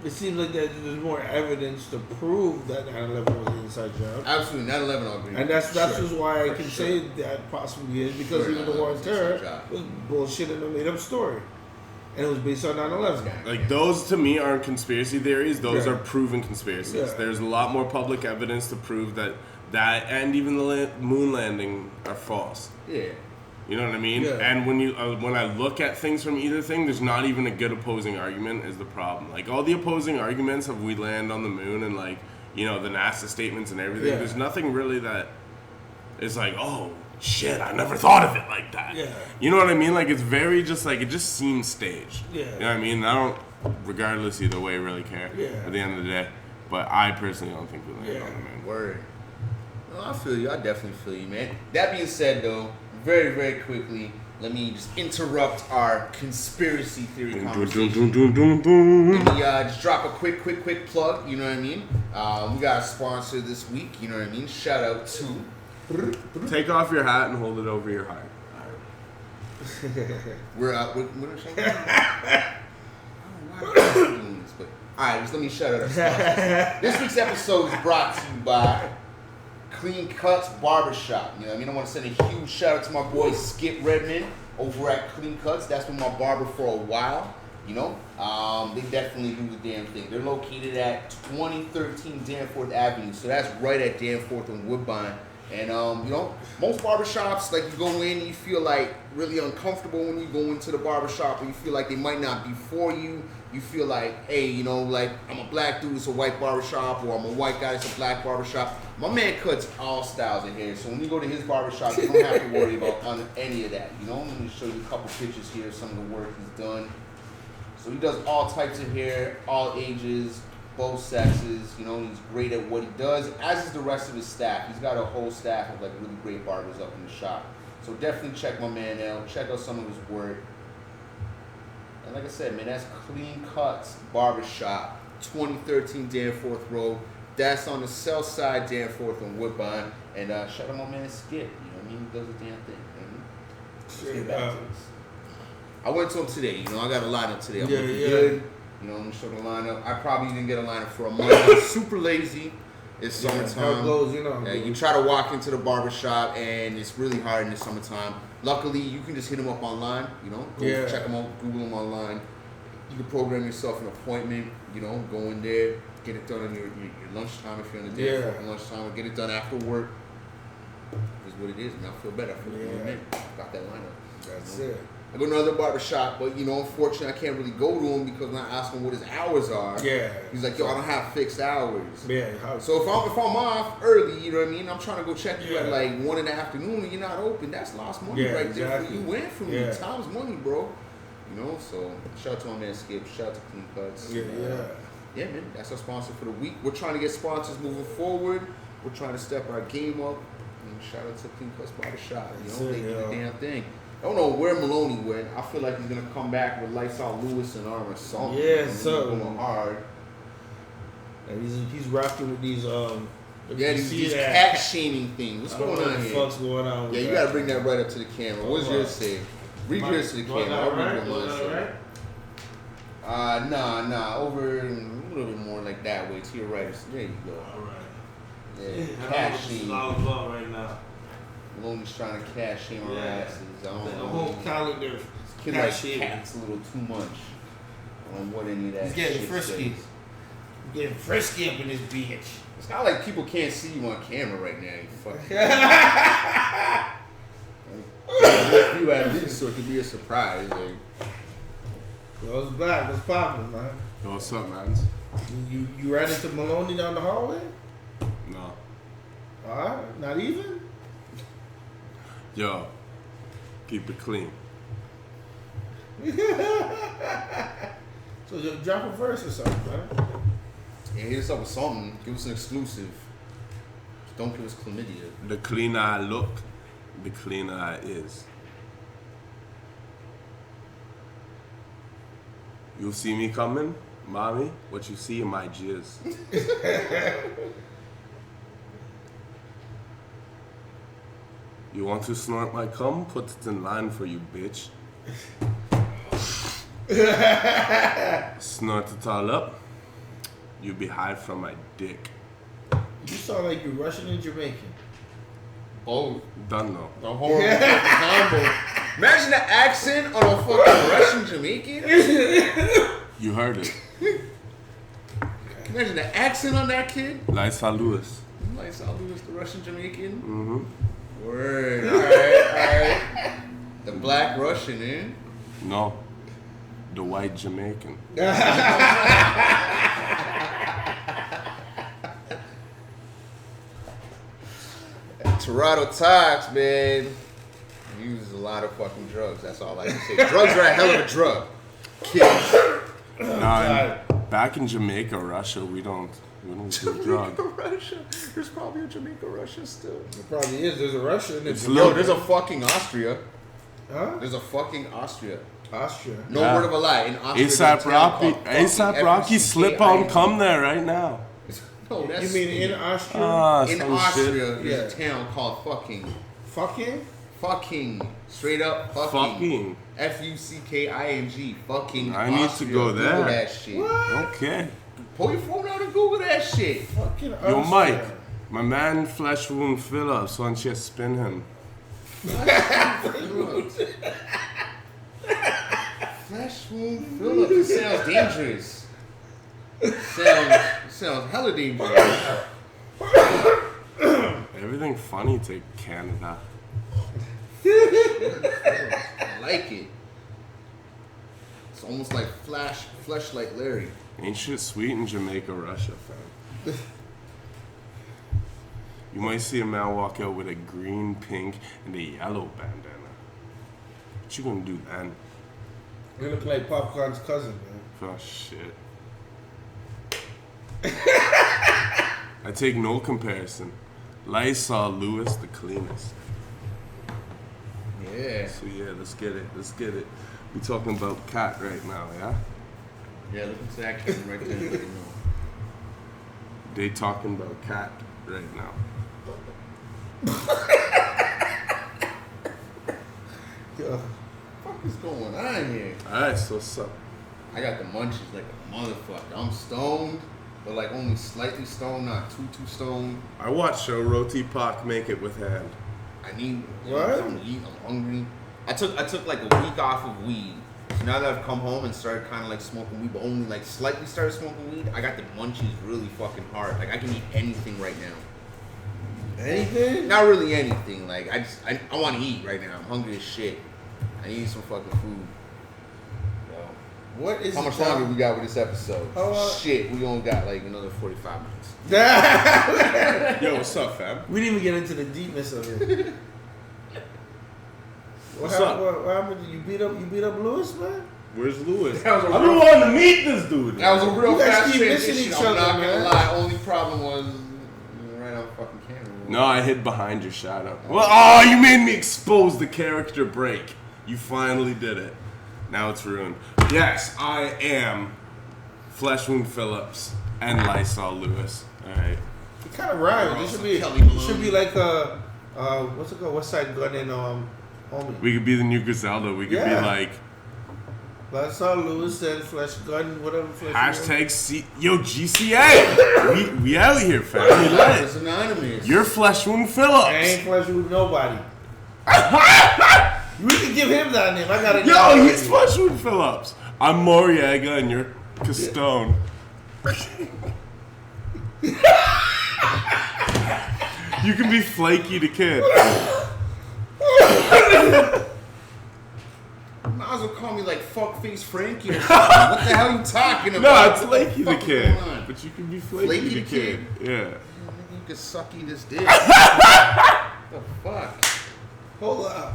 It seems like there's more evidence to prove that 9/11 was an inside job. Absolutely, 9/11 I'll agree. And that's just why I can say that possibly is because even the war on terror was bullshit and a made up story. And it was based on 9/11. Like those to me aren't conspiracy theories, those are proven conspiracies. Yeah. There's a lot more public evidence to prove that and even the moon landing are false. Yeah. You know what I mean? Yeah. And when I look at things from either thing, there's not even a good opposing argument is the problem. Like all the opposing arguments of we land on the moon and like, you know, the NASA statements and everything, there's nothing really that is like, oh shit, I never thought of it like that. Yeah. You know what I mean? Like it's very just like it just seems staged. Yeah. You know what I mean? I don't regardless either way really care at the end of the day. But I personally don't think we land on the moon. Word. No, I feel you. I definitely feel you, man. That being said though, very, very quickly, let me just interrupt our conspiracy theory conversation. Let me just drop a quick plug, you know what I mean? We got a sponsor this week, you know what I mean? Shout out to... Take off your hat and hold it over your heart. We're what are we saying? I don't know why we're doing this, but... Alright, just let me shout out our sponsor. This week's episode is brought to you by... Clean Cuts Barbershop. You know what I mean? I want to send a huge shout out to my boy Skip Redmond over at Clean Cuts. That's been my barber for a while. You know, they definitely do the damn thing. They're located at 2013 Danforth Avenue. So that's right at Danforth and Woodbine. And, you know, most barbershops, like you go in and you feel like really uncomfortable when you go into the barbershop, or you feel like they might not be for you. You feel like, hey, you know, like I'm a black dude, it's a white barbershop, or I'm a white guy, it's a black barbershop. My man cuts all styles in here, so when you go to his barbershop, you don't have to worry about any of that. You know, let me show you a couple pictures here of some of the work he's done. So he does all types of hair, all ages, both sexes. You know, he's great at what he does, as is the rest of his staff. He's got a whole staff of like really great barbers up in the shop. So definitely check my man out. Check out some of his work. And like I said, man, that's Clean Cuts Barbershop, 2013 Danforth Road. That's on the south side, Danforth and Woodbine. And shout out my man Skip. You know what I mean? He does a damn thing. Mm-hmm. I went to him today. You know, I got a lineup today. I'm looking good. You know, I'm going to show the lineup. I probably didn't get a lineup for a month. I'm super lazy. It's summertime. How it goes, you know. You try to walk into the barbershop, and it's really hard in the summertime. Luckily, you can just hit them up online. You know, go check them out, Google them online. You can program yourself an appointment. You know, go in there, get it done on your lunchtime if you're on the day for lunchtime, or get it done after work. Is what it is, man. I feel better. I feel good. Got that lineup. That's it. I go to another barbershop, but you know, unfortunately, I can't really go to him because when I ask him what his hours are, he's like, yo, I don't have fixed hours. So if I'm off early, you know what I mean, I'm trying to go check you at like 1 in the afternoon and you're not open. That's lost money right there for you. Win for me. Time's money, bro. You know, so shout out to my man Skip. Shout out to Clean Cuts. Yeah, man, that's our sponsor for the week. We're trying to get sponsors moving forward. We're trying to step our game up. And shout out to Clean Cuts Barbershop. You know, they do the damn thing. I don't know where Maloney went. I feel like he's gonna come back with Lights Out Lewis and Armor Song. Going hard. And he's rocking with these these cat shaming things. What's going on here? What's going on? You gotta bring that right up to the camera. What's yours say? Read yours to the camera. I'll read what mine say. Nah. Over a little bit more like that way to your right. There you go. All right. Yeah. Cat shaming. Right now. Maloney's trying to cash in our asses. I don't know. The whole calendar. Kid like cat's a little too much. I don't know what any of that. He's getting frisky. He's getting frisky up in this bitch. It's not like people can't see you on camera right now. You fucking. You at least, so it could be a surprise. Like. Yo, it's back. What's poppin', man? Yo, what's up, man? You ran into Maloney down the hallway? No. Not even? Yo, keep it clean. So just drop a verse or something, man. Yeah, hit us up with something. Give us an exclusive. Don't give us chlamydia. The cleaner I look, the cleaner I is. You'll see me coming, mommy. What you see in my jizz. You want to snort my cum? Put it in line for you, bitch. Snort it all up. You'll be high from my dick. You sound like you're Russian and Jamaican. Oh, Done though. the horrible combo. Imagine the accent on a fucking Russian Jamaican. You heard it. Imagine the accent on that kid. Lysa Lewis. Like Saul Lewis, the Russian Jamaican. Mm-hmm. Word. Alright. The black Russian, eh? No. The white Jamaican. Turono Talks, man. He uses a lot of fucking drugs. That's all I can say. Drugs are a hell of a drug. Kids. Back in Jamaica, Russia, we don't do drugs. Russia. There's probably a Jamaica, Russia still. It probably is. There's a Russian. Yo, there's a fucking Austria. Huh? There's a fucking Austria. Austria. No word of a lie. In Austria, ASAP Rocky, slip on, come there right now. No, that's You mean in Austria? in Austria, shit. there's a town called fucking. Straight up fucking. Fucking. Fucking. I need to go there. Google that shit. Okay. Pull your phone out and Google that shit. Fucking Austria. Yo, Mike, my man Flesh Wound Phillips, why don't you spin him? Flesh Wound Phillips. It sounds dangerous. Sounds hella dangerous. Everything funny to Canada. I like it. It's almost like flesh like Larry. Ain't shit sweet in Jamaica, Russia, fam. You might see a man walk out with a green, pink, and a yellow bandana. What you gonna do then? You look like Popcorn's cousin, man. Oh, shit. I take no comparison. Lysa Lewis, the cleanest. Yeah. So yeah, let's get it. We talking about cat right now, yeah? Yeah, look at that kid right there. Let you know. They talking about cat right now. Yo, what the fuck is going on here? Alright, so what's up? I got the munchies like a motherfucker. I'm stoned, but like only slightly stoned, not too stoned. I watched show Roti Pak make it with hand. I need What? something to eat. I'm hungry. I took like a week off of weed. So now that I've come home and started kind of like smoking weed, but only like slightly started smoking weed, I got the munchies really fucking hard. Like I can eat anything right now. Anything? Not really anything. Like I want to eat right now. I'm hungry as shit. I need some fucking food. Yo. What is How much longer we got with this episode? Shit, we only got like another 45 minutes. Yo, what's up, fam? We didn't even get into the deepness of it. What's up? What happened? You beat up Lewis, man? Where's Lewis? That was a I've been wanting to meet this dude. That was a real You guys fast keep missing transition. each I'm other, not man. gonna lie. Only problem was right on fucking camera. No, I hid behind your shadow. Well, oh, you made me expose the character break. You finally did it. Now it's ruined. Yes, I am Flesh Wound Phillips and Lysol Lewis. All right. It kind of rhymes. It should be like a what's it called? West Side Gun and homie. We could be the new Griselda. We could be like That's all Lewis and Flesh Gun, whatever. hashtag GCA. we out here, fam. We lit. It's anonymous. You're Flesh Wound I Phillips. ain't Flesh with nobody. We can give him that name. I gotta. Yo, he's Flesh Wound Phillips. I'm Moriaga and you're Castone. You can be Flaky the Kid. Might as well call me like Fuckface Frankie or something. What the hell are you talking about? No, it's What the Flaky the fuck is Kid. going on? But you can be Flaky the Kid. Yeah. You is sucky this dick? The fuck? Hold up.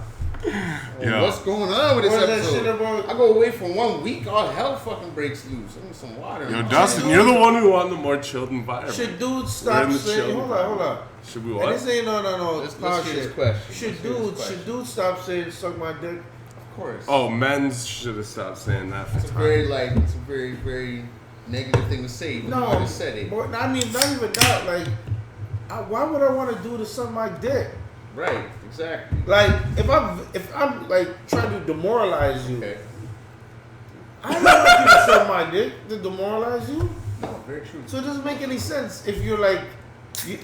Yo. What's going on with this What is that episode? shit about? I go away for 1 week, all hell fucking breaks loose. I need some water. Yo, Dustin, you're the one who wanted the more chilled environment. Should dudes We're stop in the saying? chilled Hold on. Should we And what? this ain't no. Let's power hear this shit. question. Should Let's hear this dudes question. stop saying "suck my dick"? Of course. Oh, men should have stopped saying that for It's a time. it's a very, very negative thing to say. But No, you just said it. but I mean, not even that. Like, why would I want to do to suck my dick? Right, exactly. Like, if I'm like trying to demoralize you, Okay. I don't want you to suck my dick to demoralize you. No, very true. So it doesn't make any sense if you're like, you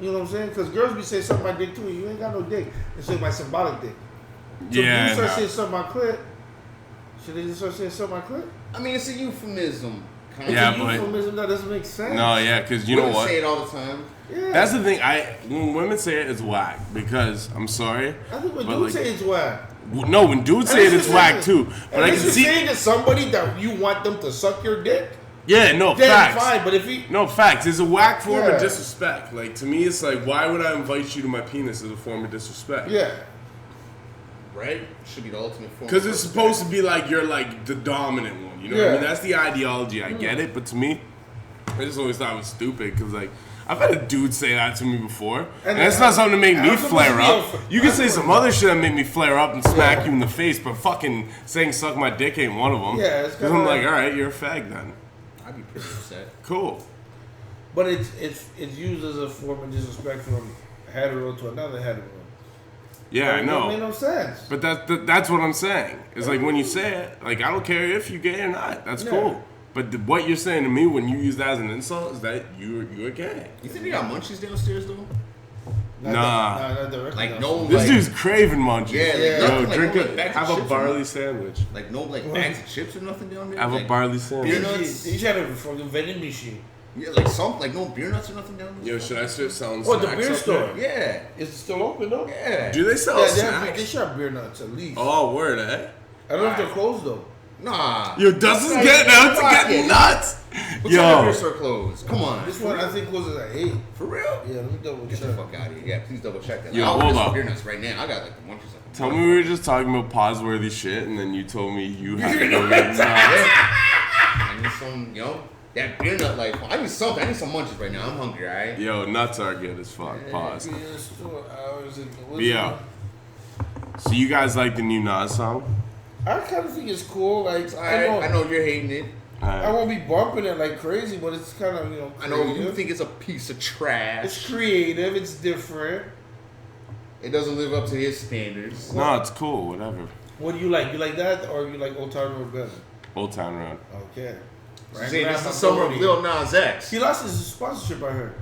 know what I'm saying? Because girls be saying suck my dick too. You ain't got no dick. It's just my symbolic dick. So Yeah, if you start nah. saying suck my clit, should they just start saying suck my clit? I mean, it's a euphemism. Kind Yeah, It's a but- euphemism that doesn't make sense. No, yeah, because you know Women what? say it all the time. Yeah. That's the thing. When women say it, it's whack. Because I'm sorry. I think when but, dudes like, say it's whack. No, when dudes say it, it's whack too. But I can you're see. saying to somebody that you want them to suck your dick, Yeah, no then facts. fine. But if he, No facts. It's a whack form Yeah. of disrespect. Like to me, it's like, why would I invite you to my penis as a form of disrespect? yeah, Right? Should be the ultimate form. Because of it's supposed to be like you're like the dominant one. You know what I Yeah. mean? That's the ideology. I get it, but to me, I just always thought it was stupid. Because like I've had a dude say that to me before, and it's not something to make me I'm supposed flare to be up. a- You can say some other shit that make me flare up and smack Yeah. you in the face, but fucking saying "suck my dick" ain't one of them. Yeah, it's because I'm kinda like, like- all right, you're a fag then. I'd be pretty upset. Cool. but it's used as a form of disrespect from hetero to another hetero. Yeah, I It know. made no sense. But that's what I'm saying. It's like when you say it, like I don't care if you're gay or not. That's Yeah. cool. But what you're saying to me when you use that as an insult is that you're gay. You think they got munchies downstairs though? Nah. Not directly. Like no, This like, dude's craving munchies. Yeah, like, Yeah. Yo, nothing, like, drink no, it. like, bags of Have a chips or barley nothing? sandwich. like no like bags of chips or nothing down there. Have a like, barley sandwich. beer nuts? He had a fucking vending machine. Yeah, like some like no beer nuts or nothing down there. Yo, should I start selling Oh, the snacks beer up store. there? Yeah, Is it still open though? yeah. Do they sell Yeah, snacks? they shop beer nuts at least. Oh, word, eh? I don't know if they're closed though. Nah. Yo, Dustin's Nah, getting out to fuck get it. nuts. What time beer Yo, store closed? Come on. This one I think closes at 8. For real? Yeah, let me double Get check. the fuck out of here. Yeah, please double check that. Yo, I'll hold get some up. beer nuts right now. I got like the munchies. tell me we were just talking about pause-worthy shit, and then you told me you had to go get nuts. I need some, that beer nut life. I need something. I need some munchies right now. I'm hungry, alright? Yo, nuts are good as fuck. Pause. Beer store hours in the But yeah. So you guys like the new Nas song? I kind of think it's cool. Like I know you're hating it. I won't be bumping it like crazy, but it's kind of I know you creative. think it's a piece of trash. It's creative. It's different. It doesn't live up to his standards. No, it's cool. Whatever. What do you like? You like that, or you like Old Town Road better? Old Town Road. Okay. Saying this is the summer of Lil Nas X. He lost his sponsorship. I heard.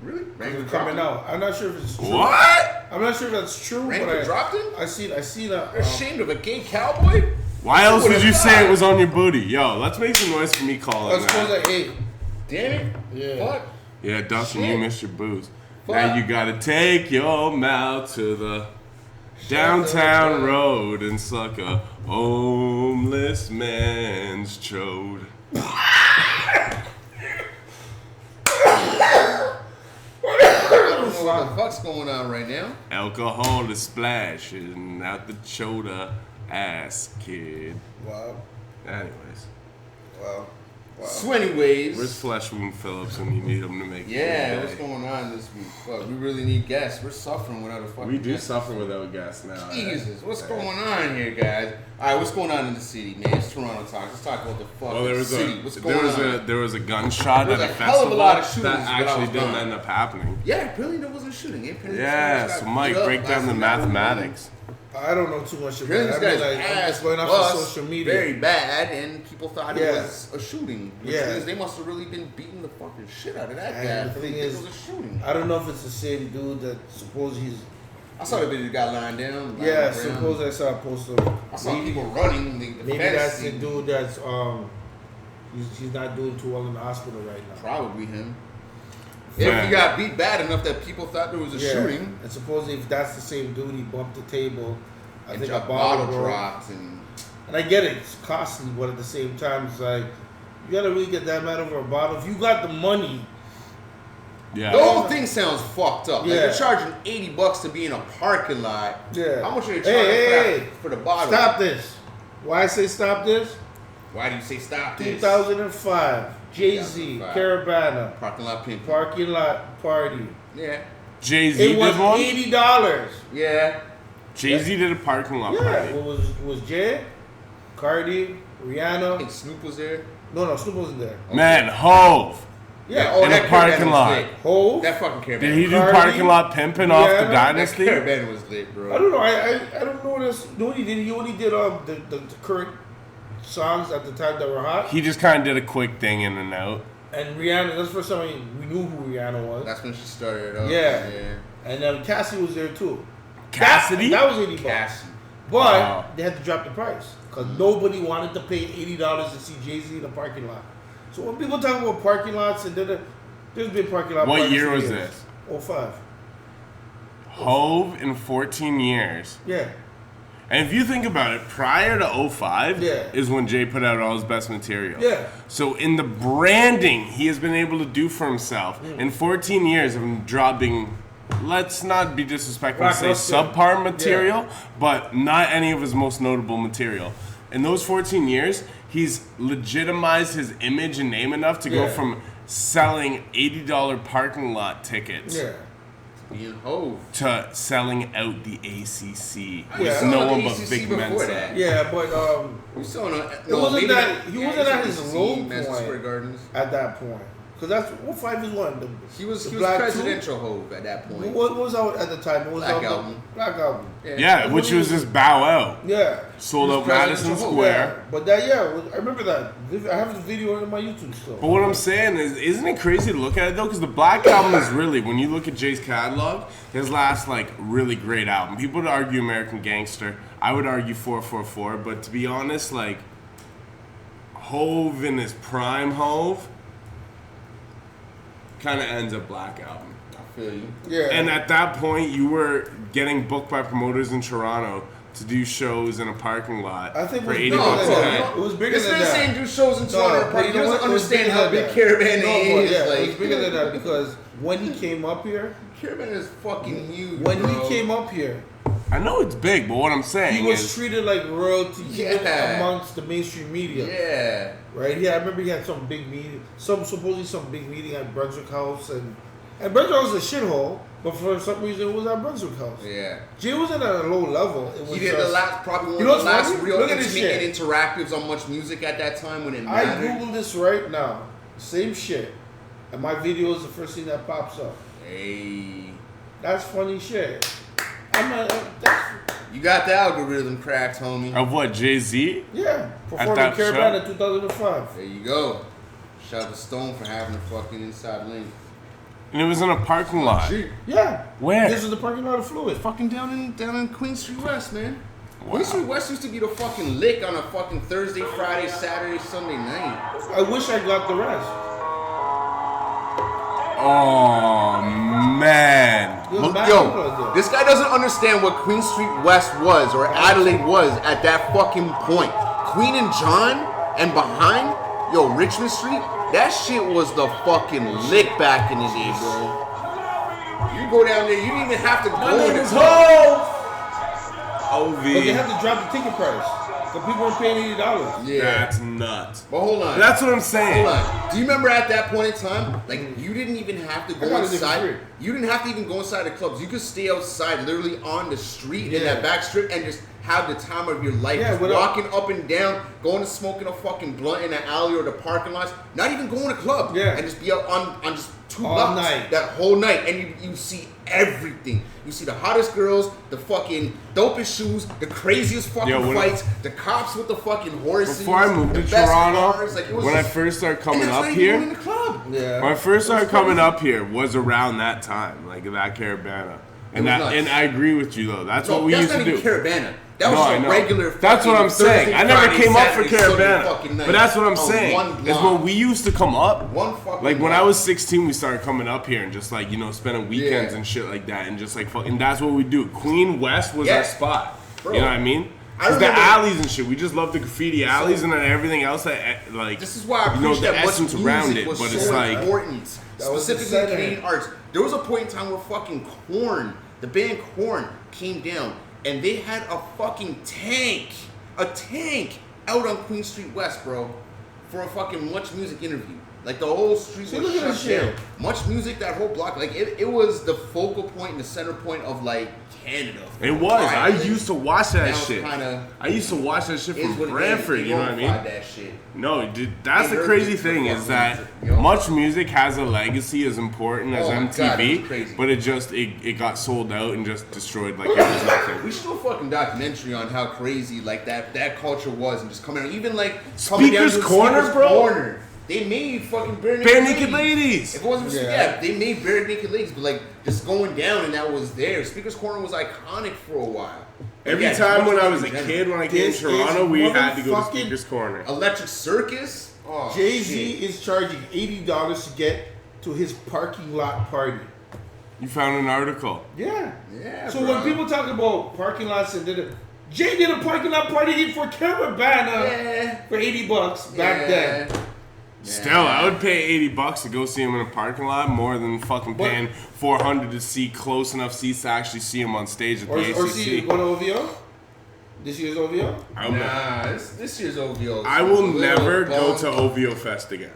Really? It's coming out. I'm not sure if it's true. What? I'm not sure if that's true, Rankin but dropped him? I see that. You're ashamed of a gay cowboy? Why else would would've you say thought? it was on your booty? Yo, let's make some noise for me I calling was supposed that. at 8. Damn it. Yeah. Fuck. Yeah, Dustin, Shit. you missed your booze. Fuck. Now you gotta take your mouth to the downtown road and suck a homeless man's chode. I don't know what the fuck's going on right now. Alcohol is splashing out the chota ass kid. Wow. Anyways, Wow. So anyways. where's Flesh Wound Phillips when you need him to make Yeah, one what's day? going on this week? Fuck, we really need guests. We're suffering without a fucking We do guest. suffer without gas now. Jesus, what's going on here, guys? All right, what's going on in the city, man? It's Turono Talks. Let's talk about the fucking Well, city. What's going on? there was a gunshot There was at a a hell of a festival lot of shootings that when I actually was didn't gone. end up happening. Yeah, apparently there wasn't a shooting. Apparently Yeah, this guy so got Mike, beat up break down last the night. mathematics. I don't know too much about Apparently it. this I mean, guy's like, I'm ass just going off bust of social media. very bad, and people thought Yeah. it was a shooting. Which Yeah. means they must have really been beating the fucking shit out of that And guy. the for thing thinking is, it was a shooting. I don't know if it's the same dude that suppose he's. I saw the video got lying down. lying Yeah, down. suppose I saw a post of. I saw people running. The Maybe fence that's the scene. dude that's he's not doing too well in the hospital right now. Probably him. Yeah. If he got beat bad enough that people thought there was a shooting, And supposedly if that's the same dude, he bumped the table. I and think a a bottle bottle broke. dropped, and And I get it, it's costly, but at the same time, it's like you gotta really get that mad over a bottle. If you got the money, Yeah. The whole thing sounds fucked up. Like Yeah. you're charging $80 to be in a parking lot. Yeah. How much are you charging for the bottle? Stop this. Why I say stop this? Why do you say stop this? 2005. Jay-Z, 2005. Caravana. Parking lot pimp. Parking lot party. Yeah. Jay-Z It was did one? $80. Yeah. Jay-Z did a parking lot Yeah. party. Was Jay, Cardi, I Rihanna? think Snoop was there. No, Snoop wasn't there. Man, Hove. Yeah. In that a parking Caravana was lot. lit. Hove? That fucking Caravana. Did he do Cardi, parking lot pimping off the Rihanna, Dynasty? That Caravana was lit, bro. I don't know. I don't know this. You know what he did? He only did the current songs at the time that were hot. He just kind of did a quick thing in and out. And Rihanna, that's the first time we knew who Rihanna was. That's when she started up. Yeah. And Cassie was there too. Cassidy? That was $80. Cassie. But Wow. they had to drop the price because nobody wanted to pay $80 to see Jay-Z in the parking lot. So when people talk about parking lots, and there's been parking lot. What parties year for was years. this? 05. Hove in 14 years. Yeah. And if you think about it, prior to 05 Yeah. is when Jay put out all his best material. Yeah. So in the branding he has been able to do for himself in 14 years of him dropping, let's not be disrespectful and say Lackluster. subpar material, but not any of his most notable material. In those 14 years, he's legitimized his image and name enough to go Yeah. from selling $80 parking lot tickets Yeah. Being Hove. to selling out the ACC Yeah. with Selling no out one the but ACC big before men. that. Yeah, but We saw no. It wasn't maybe that- he wasn't at his ACC, low Madison point. Square Gardens. at that point, because that's what 5 is one. He was the Black presidential Hove at that Two? point. What was out at the time? What was Black out Album. Black Album. Yeah, which was his bow out. Yeah. Sold He out was Madison presidential. Square. But I remember that. I have the video on my YouTube still. But what I'm saying is, isn't it crazy to look at it though? Because the Black Album is really, when you look at Jay's catalog, his last like really great album. People would argue American Gangster. I would argue 444. But to be honest, like Hove in his prime Hove kind of ends up Black Album. I feel you. Yeah. And at that point, you were getting booked by promoters in Toronto to do shows in a parking lot I think for it was 80 bigger bucks than a that. head. It was bigger This than man that. saying do shows in Toronto. but He you know doesn't what? It was understand bigger how than big that. Caravana No, is. but yeah, like, it was bigger than that because when he came up here, Caravana is fucking huge. when bro. he came up here, I know it's big, but what I'm saying he was is, treated like royalty even Yeah. amongst the mainstream media. Yeah. Right? Yeah, I remember he had some big meeting, supposedly some big meeting at Brunswick House, and Brunswick House is a shithole, but for some reason it was at Brunswick House. Yeah. Jay wasn't at a low level. It was He did the just- last, probably one You know of the what's last funny? real Look at this intimate shit. interactives on Much Music at that time when it I mattered. googled this right now, same shit, and my video is the first thing that pops up. Hey. That's funny shit. I'm not. That's You got the algorithm cracked, homie. of what, Jay-Z? yeah. Performing that Caravana show? 2005. There you go. Shout out to Stone for having a fucking inside link. And it was in a parking lot. Gee, Yeah. Where? This is the parking lot of Fluid. fucking down in Queen Street West, man. Wow. Queen Street West used to be the fucking lick on a fucking Thursday, Friday, Saturday, Sunday night. I wish I got the rest. Oh, man. Yo, Look, Matt yo, was there. this guy doesn't understand what Queen Street West was or Adelaide was at that fucking point. Queen and John and behind, yo, Richmond Street, that shit was the fucking lick back in the day, bro. You go down there, you didn't even have to go in the club. OV. But they had to drop the ticket price. Because people were paying $80. Yeah. That's nuts. But hold on. That's what I'm saying. Hold on. Do you remember at that point in time, like you didn't even have to I go got it for inside. free. You didn't have to even go inside the clubs. You could stay outside, literally on the street in Yeah. that back strip, and just have the time of your life. Yeah, just without- walking up and down, going to smoking a fucking blunt in the alley or the parking lots. Not even going to club. Yeah. And just be out on just two All blocks night. that whole night, and you see everything. You see the hottest girls, the fucking dopest shoes, the craziest fucking Yo, when- fights, the cops with the fucking horses. Before I moved the to best Toronto, cars, like, it was when I just- first started and coming that's up not even going in here, the club. Yeah. when I first started coming up here was around that time, like that Caravana. And was that, nuts. and I agree with you though. That's No, what we that's used not to even do. Caravana. That No, was I just a know. regular. That's what fucking I'm saying. Thursday, I never Friday, came up for Saturday, Sunday Caravana, fucking night but that's what I'm on saying. one Is block. when we used to come up. One fucking Like when I block. was 16, we started coming up here and just like spending weekends Yeah. and shit like that, and just like fucking. That's what we do. Queen West was Yeah. our spot. Bro. You know what I mean? The alleys and shit. We just love the graffiti alleys and then everything else that like. This is why I appreciate the that much essence music around it, was but so it's like important. Specifically in Canadian arts. There was a point in time where fucking Korn, the band Korn, came down and they had a fucking tank out on Queen Street West, bro, for a fucking Much Music interview. Like the whole street was shut down. Much Music, that whole block, like it was the focal point and the center point of like Canada. It was. I used to watch that shit. I used to watch that shit from Brantford. You know what I mean? That shit. No, dude, that's the crazy thing is that Much Music has a legacy as important as MTV, but it got sold out and just destroyed like it was nothing. We should do a fucking documentary on how crazy like that culture was and just coming out. Even like Speaker's Corner, bro. They made fucking bare naked ladies. If it wasn't they made bare naked ladies, but like just going down and that was there. Speaker's Corner was iconic for a while. Every time when I was a kid, when I came to Toronto, we had to go to Speaker's Corner. Electric Circus. Oh, Jay-Z is charging $80 to get to his parking lot party. You found an article. Yeah. So when people talk about parking lots and Jay did a parking lot party for Caravana for $80 back then. Still, I would pay $80 to go see him in a parking lot more than fucking paying $400 to see close enough seats to actually see him on stage at the ACC. Or see go to OVO? This year's OVO? Nah, this year's OVO. I will never go to OVO Fest again.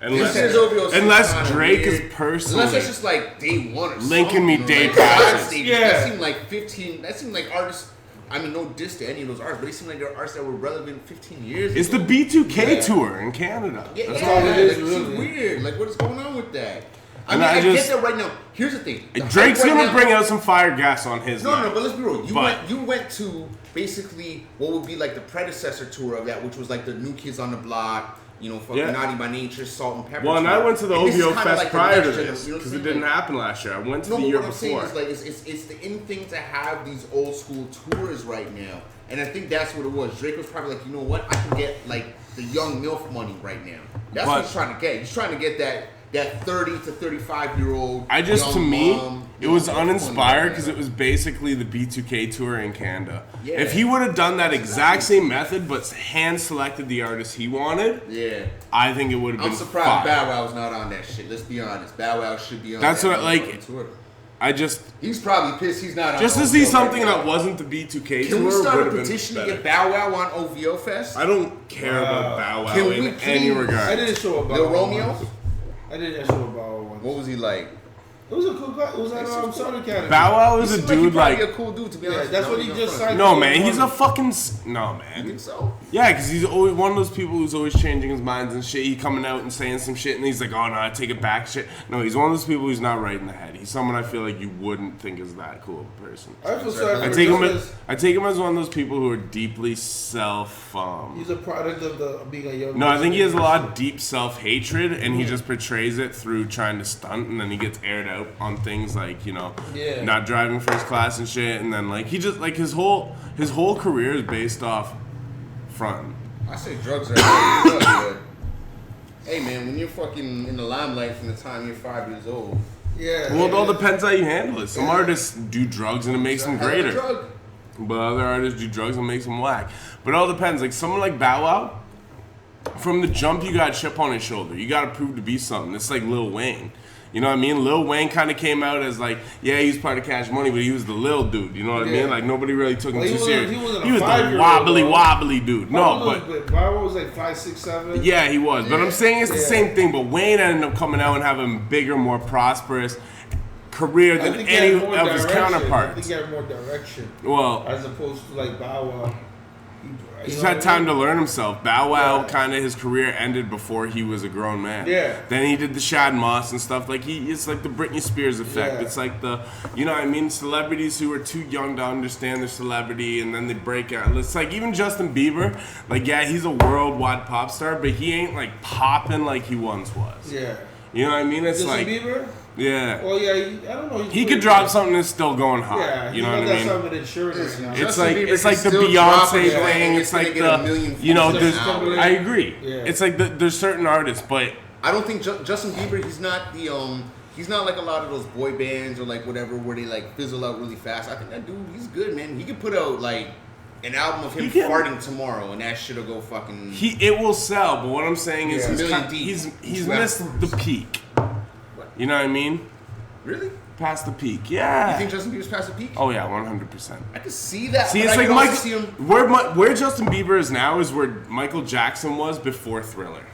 Unless Drake is personally. Unless it's just like day one or linking me day like passes. That seemed like 15. That seemed like artists. I mean, no diss to any of those artists, but they seem like they're artists that were relevant 15 years ago. It's the B2K tour in Canada. That's all it is, really. It's weird. Like, what is going on with that? I get that right now. Here's the thing. Drake's going to bring out some fire gas on his No, but let's be real. You went to basically what would be like the predecessor tour of that, which was like the New Kids on the Block, you know, fucking Naughty by Nature, Salt and Pepper. Well, and tour. I went to the OVO Fest like prior to this because it didn't happen last year. I went to the year before. What I'm saying is like it's the in thing to have these old school tours right now, and I think that's what it was. Drake was probably like, you know what, I can get like the young MILF money right now. That's what he's trying to get. He's trying to get that 30 to 35-year-old. It was uninspired because it was basically the B2K tour in Canada. Yeah. If he would have done that exact same method but hand selected the artist he wanted, I think it would have been. I'm surprised Bow Wow's not on that shit. Let's be honest. Bow Wow should be on. That's that what he's probably pissed he's not on. Just to see something that wasn't the B2K tour. Can we start a petition to get Bow Wow on OVO Fest? I don't care about Bow Wow in any regard. I didn't show about Lil Romeo. I didn't show Bow Wow once. What was he like? It was a cool guy. It was at Southern Academy. Bow Wow is a dude like a cool dude to be honest. That's what he just signed. No man, he's a fucking no man. You think so? Yeah, because he's always one of those people who's always changing his minds and shit. He coming out and saying some shit and he's like, oh no, I take it back shit. No, he's one of those people who's not right in the head. He's someone I feel like you wouldn't think is that cool of a person. I feel sorry. I take him as one of those people who are deeply self. He's a product of being a young. No, I think he has a lot of deep self-hatred and he just portrays it through trying to stunt and then he gets aired out on things like, you know, not driving first class and shit, and then like he just like his whole career is based off fronting. I say drugs are good. Hey man, when you're fucking in the limelight from the time you're 5 years old. Well, it all depends how you handle it. Some artists do drugs and it makes them greater. But other artists do drugs and it makes them whack. But it all depends. Like someone like Bow Wow, from the jump you got a chip on his shoulder. You got to prove to be something. It's like Lil Wayne. You know what I mean? Lil Wayne kind of came out as like, he's part of Cash Money, but he was the Lil dude. You know what I mean? Like nobody really took him too serious. He was the wobbly dude. Bow Wow was like 5, 6, 7. Yeah, he was. But I'm saying it's the same thing. But Wayne ended up coming out and having a bigger, more prosperous career than any of his counterparts. I think he had more direction. Well, as opposed to like Bow Wow. He's had time to learn himself. Bow Wow, kind of his career ended before he was a grown man. Yeah. Then he did the Shad Moss and stuff. Like it's like the Britney Spears effect. Yeah. It's like the, you know what I mean? Celebrities who are too young to understand their celebrity and then they break out. It's like even Justin Bieber. Like he's a worldwide pop star, but he ain't like popping like he once was. Yeah. You know what I mean? It's Justin like Bieber. Yeah. Well, I don't know. He could drop something that's still going hot. Yeah, you know what I mean? Something with insurance now. It's like the Beyonce thing. It's like the, you know, I agree. Yeah. It's like there's certain artists, but I don't think Justin Bieber. He's not the he's not like a lot of those boy bands or like whatever where they like fizzle out really fast. I think that dude, he's good, man. He could put out like an album of him farting tomorrow, and that shit'll go fucking. It will sell, but what I'm saying is he's missed the peak. What? You know what I mean? Really? Past the peak, yeah. You think Justin Bieber's past the peak? Oh yeah, 100%. I can see that. See, it's like where Justin Bieber is now is where Michael Jackson was before Thriller.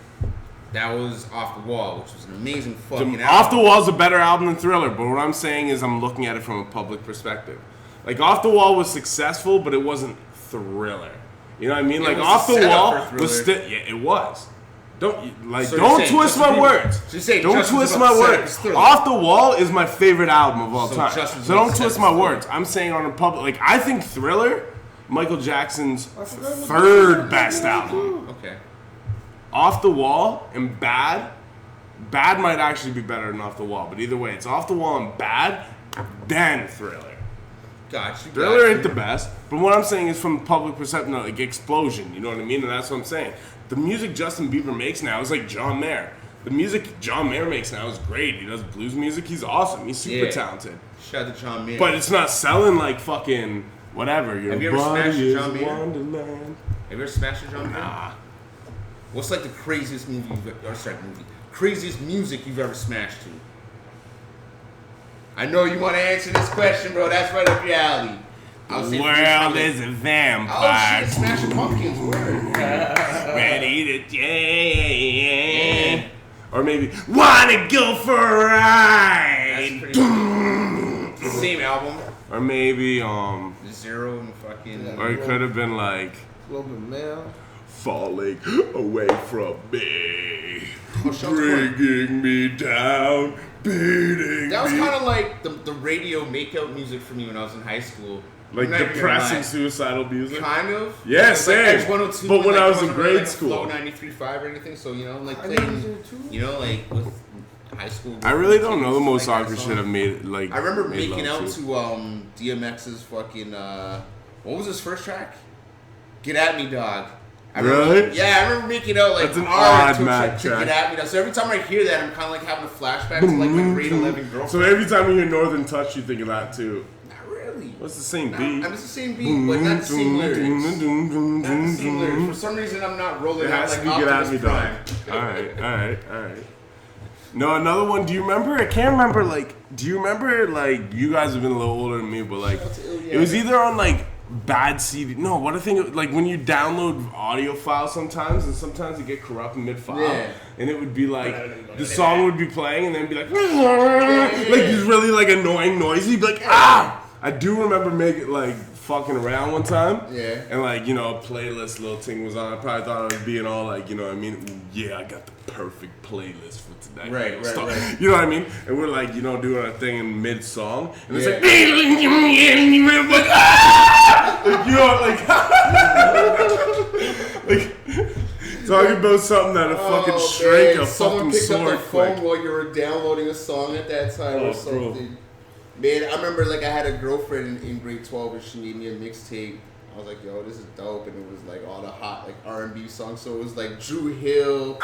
That was Off the Wall, which was an amazing fucking album. Off the Wall is a better album than Thriller, but what I'm saying is I'm looking at it from a public perspective. Like Off the Wall was successful, but it wasn't Thriller. You know what I mean? Like Off the Wall was still it was. Don't twist my words. Don't twist my words. Off the Wall is my favorite album of all time. So don't twist my words. I'm saying on a public, like I think Thriller, Michael Jackson's third best album. Okay. Off the Wall and Bad might actually be better than Off the Wall, but either way, it's Off the Wall and Bad, then Thriller. Gotcha. Thriller ain't the best, but what I'm saying is from public perception, like explosion, you know what I mean? And that's what I'm saying. The music Justin Bieber makes now is like John Mayer. The music John Mayer makes now is great. He does blues music. He's awesome. He's super talented. Shout out to John Mayer. But it's not selling like fucking whatever. Have you ever smashed a John Mayer? Have you ever smashed a John Mayer? Nah. What's like the craziest craziest music you've ever smashed to? I know you want to answer this question, bro. That's right up your alley. The world is a vampire. Oh shit, Smashing Pumpkins, word. Ready to or maybe wanna go for a ride. Same album. Or maybe Zero and fucking. Or it could have been like falling away from me, bringing me down, beating. That was kind of like the radio makeout music for me when I was in high school. Like depressing, suicidal music? Kind of. Yeah, same. Like 102, but when I was in grade like school. 93.5 or anything, so, you know, like playing, you know, like with high school. I really don't know the most awkward shit I've made, like. I remember making out to DMX's fucking, what was his first track? Get At Me, Dog. Really? Yeah, I remember making out like that's an odd track to Get At Me, Dog. So every time I hear that, I'm kind of like having a flashback to like my grade 11 girlfriend. So every time you hear Northern Touch, you think of that too. What's the same beat? I mean, it's the same beat, but not the same lyrics. Not the same lyrics. For some reason, I'm not rolling out like Optimus Prime. Alright. No, another one. Do you remember? I can't remember. Like, do you remember? Like, you guys have been a little older than me, but like, it was either on like bad CD. No, what I think like when you download audio files sometimes, and sometimes it get corrupt in mid-file, and it would be like the song would be playing, and then be like these really like annoying noises. You'd be like, ah. I do remember making like fucking around one time. Yeah. And like, you know, a playlist little thing was on. I probably thought I was being all like, you know what I mean? Ooh, yeah, I got the perfect playlist for tonight. Right. You know what I mean? And we're like, you know, doing our thing in mid song. And it's like, like, you know, like talking about something that fucking shrink a fucking sword. Someone picked up their phone while you were downloading a song at that time or something. Bro. Man, I remember like I had a girlfriend in grade 12 and she made me a mixtape. I was like, yo, this is dope, and it was like all the hot like R&B songs. So it was like Drew Hill,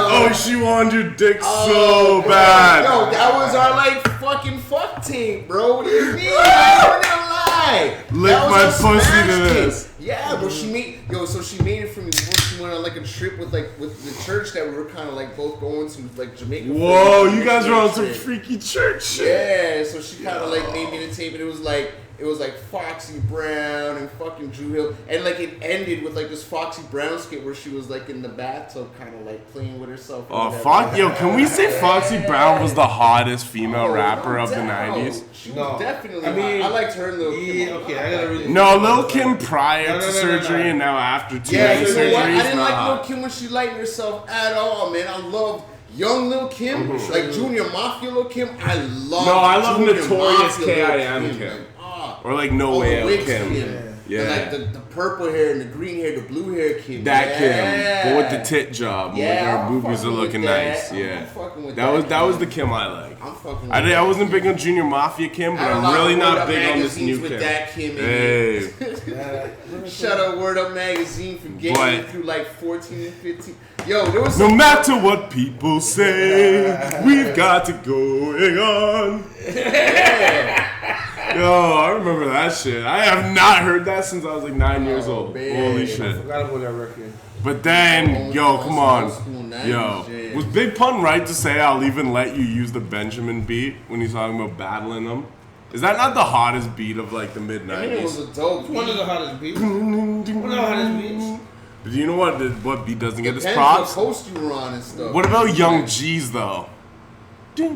Oh, she wanted your dick so bad. Yo, that was our like fucking fuck tape, bro. What do you mean? I'm not gonna lie. Lick my pussy to this. Yeah, bro. She made it for me before she went on like a trip with the church that we were kind of like both going to, like Jamaica. Whoa, you guys were on some freaky church shit. Yeah, so she kind of like made me the tape, and it was like Foxy Brown and fucking Drew Hill, and like it ended with like this Foxy Brown skit where she was like in the bathtub, kind of like playing with herself. Oh fuck, yo! Can we say Foxy Brown was the hottest female rapper of the '90s? She was definitely. I mean, I liked her and Lil Kim. Okay, I gotta really. No, Lil Kim prior to surgery and now after too many surgeries. I didn't like Lil Kim when she lightened herself at all, man. I loved young Lil Kim, like Junior Mafia Lil Kim. I love Notorious K.I.M. Kim. Or like No Way Kim. Yeah. And like the purple hair and the green hair, the blue hair Kim. That Kim. But with the tit job. Yeah. Her boobies are looking nice. Yeah. That was the Kim I like. I'm fucking with I wasn't big on Junior Mafia Kim, but I'm really not big on this new Kim. That Kim hey. Shout out Word Up Magazine for getting me through like 14 and 15. Yo, there was no matter what people say, we've got it going on. Yeah. Yo, I remember that shit. I have not heard that since I was like 9 years old. Man. Holy I shit. forgot about that record. But then, yo, come on. Yo, was Big Pun right to say I'll even let you use the Benjamin beat when he's talking about battling them? Is that not the hottest beat of like the mid-90s? I mean, it was a dope beat. One of the hottest beats. One of the hottest beats. But do you know what beat doesn't get its Depends props? what coast you were on and stuff. What about Young G's though? Baby,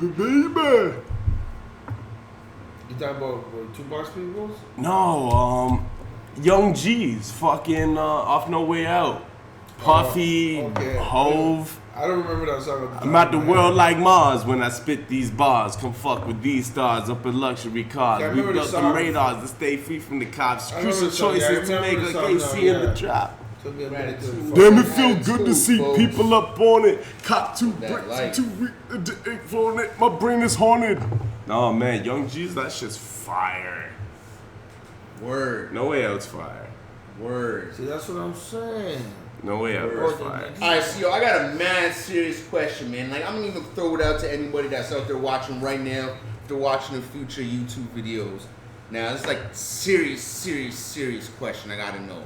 baby. You talking about Tupac people? No, Young G's, fucking off No Way Out, Puffy, okay. Hove. I don't remember that song. I'm at the world like Mars when I spit these bars. Come fuck with these stars up in luxury cars. Yeah, I We remember built the some song. radars to stay free from the cops. I remember Crucial the song, yeah, I choices to make remember the like song AC now, in the yeah. trap. Took me a minute to Damn, it feel Attitude, good to see folks. people up on it. Cop 2 That bricks light. and 2 weak to ink on it. My brain is haunted. No man, Young G's, that shit's fire. Word. No Way Out's fire. Word. See, that's what I'm saying. No Way Out Word. is fire. Alright, so yo, I got a mad serious question, man. Like, I'm gonna even throw it out to anybody that's out there watching right now. If they're watching the future YouTube videos. Now, it's like serious question I gotta know.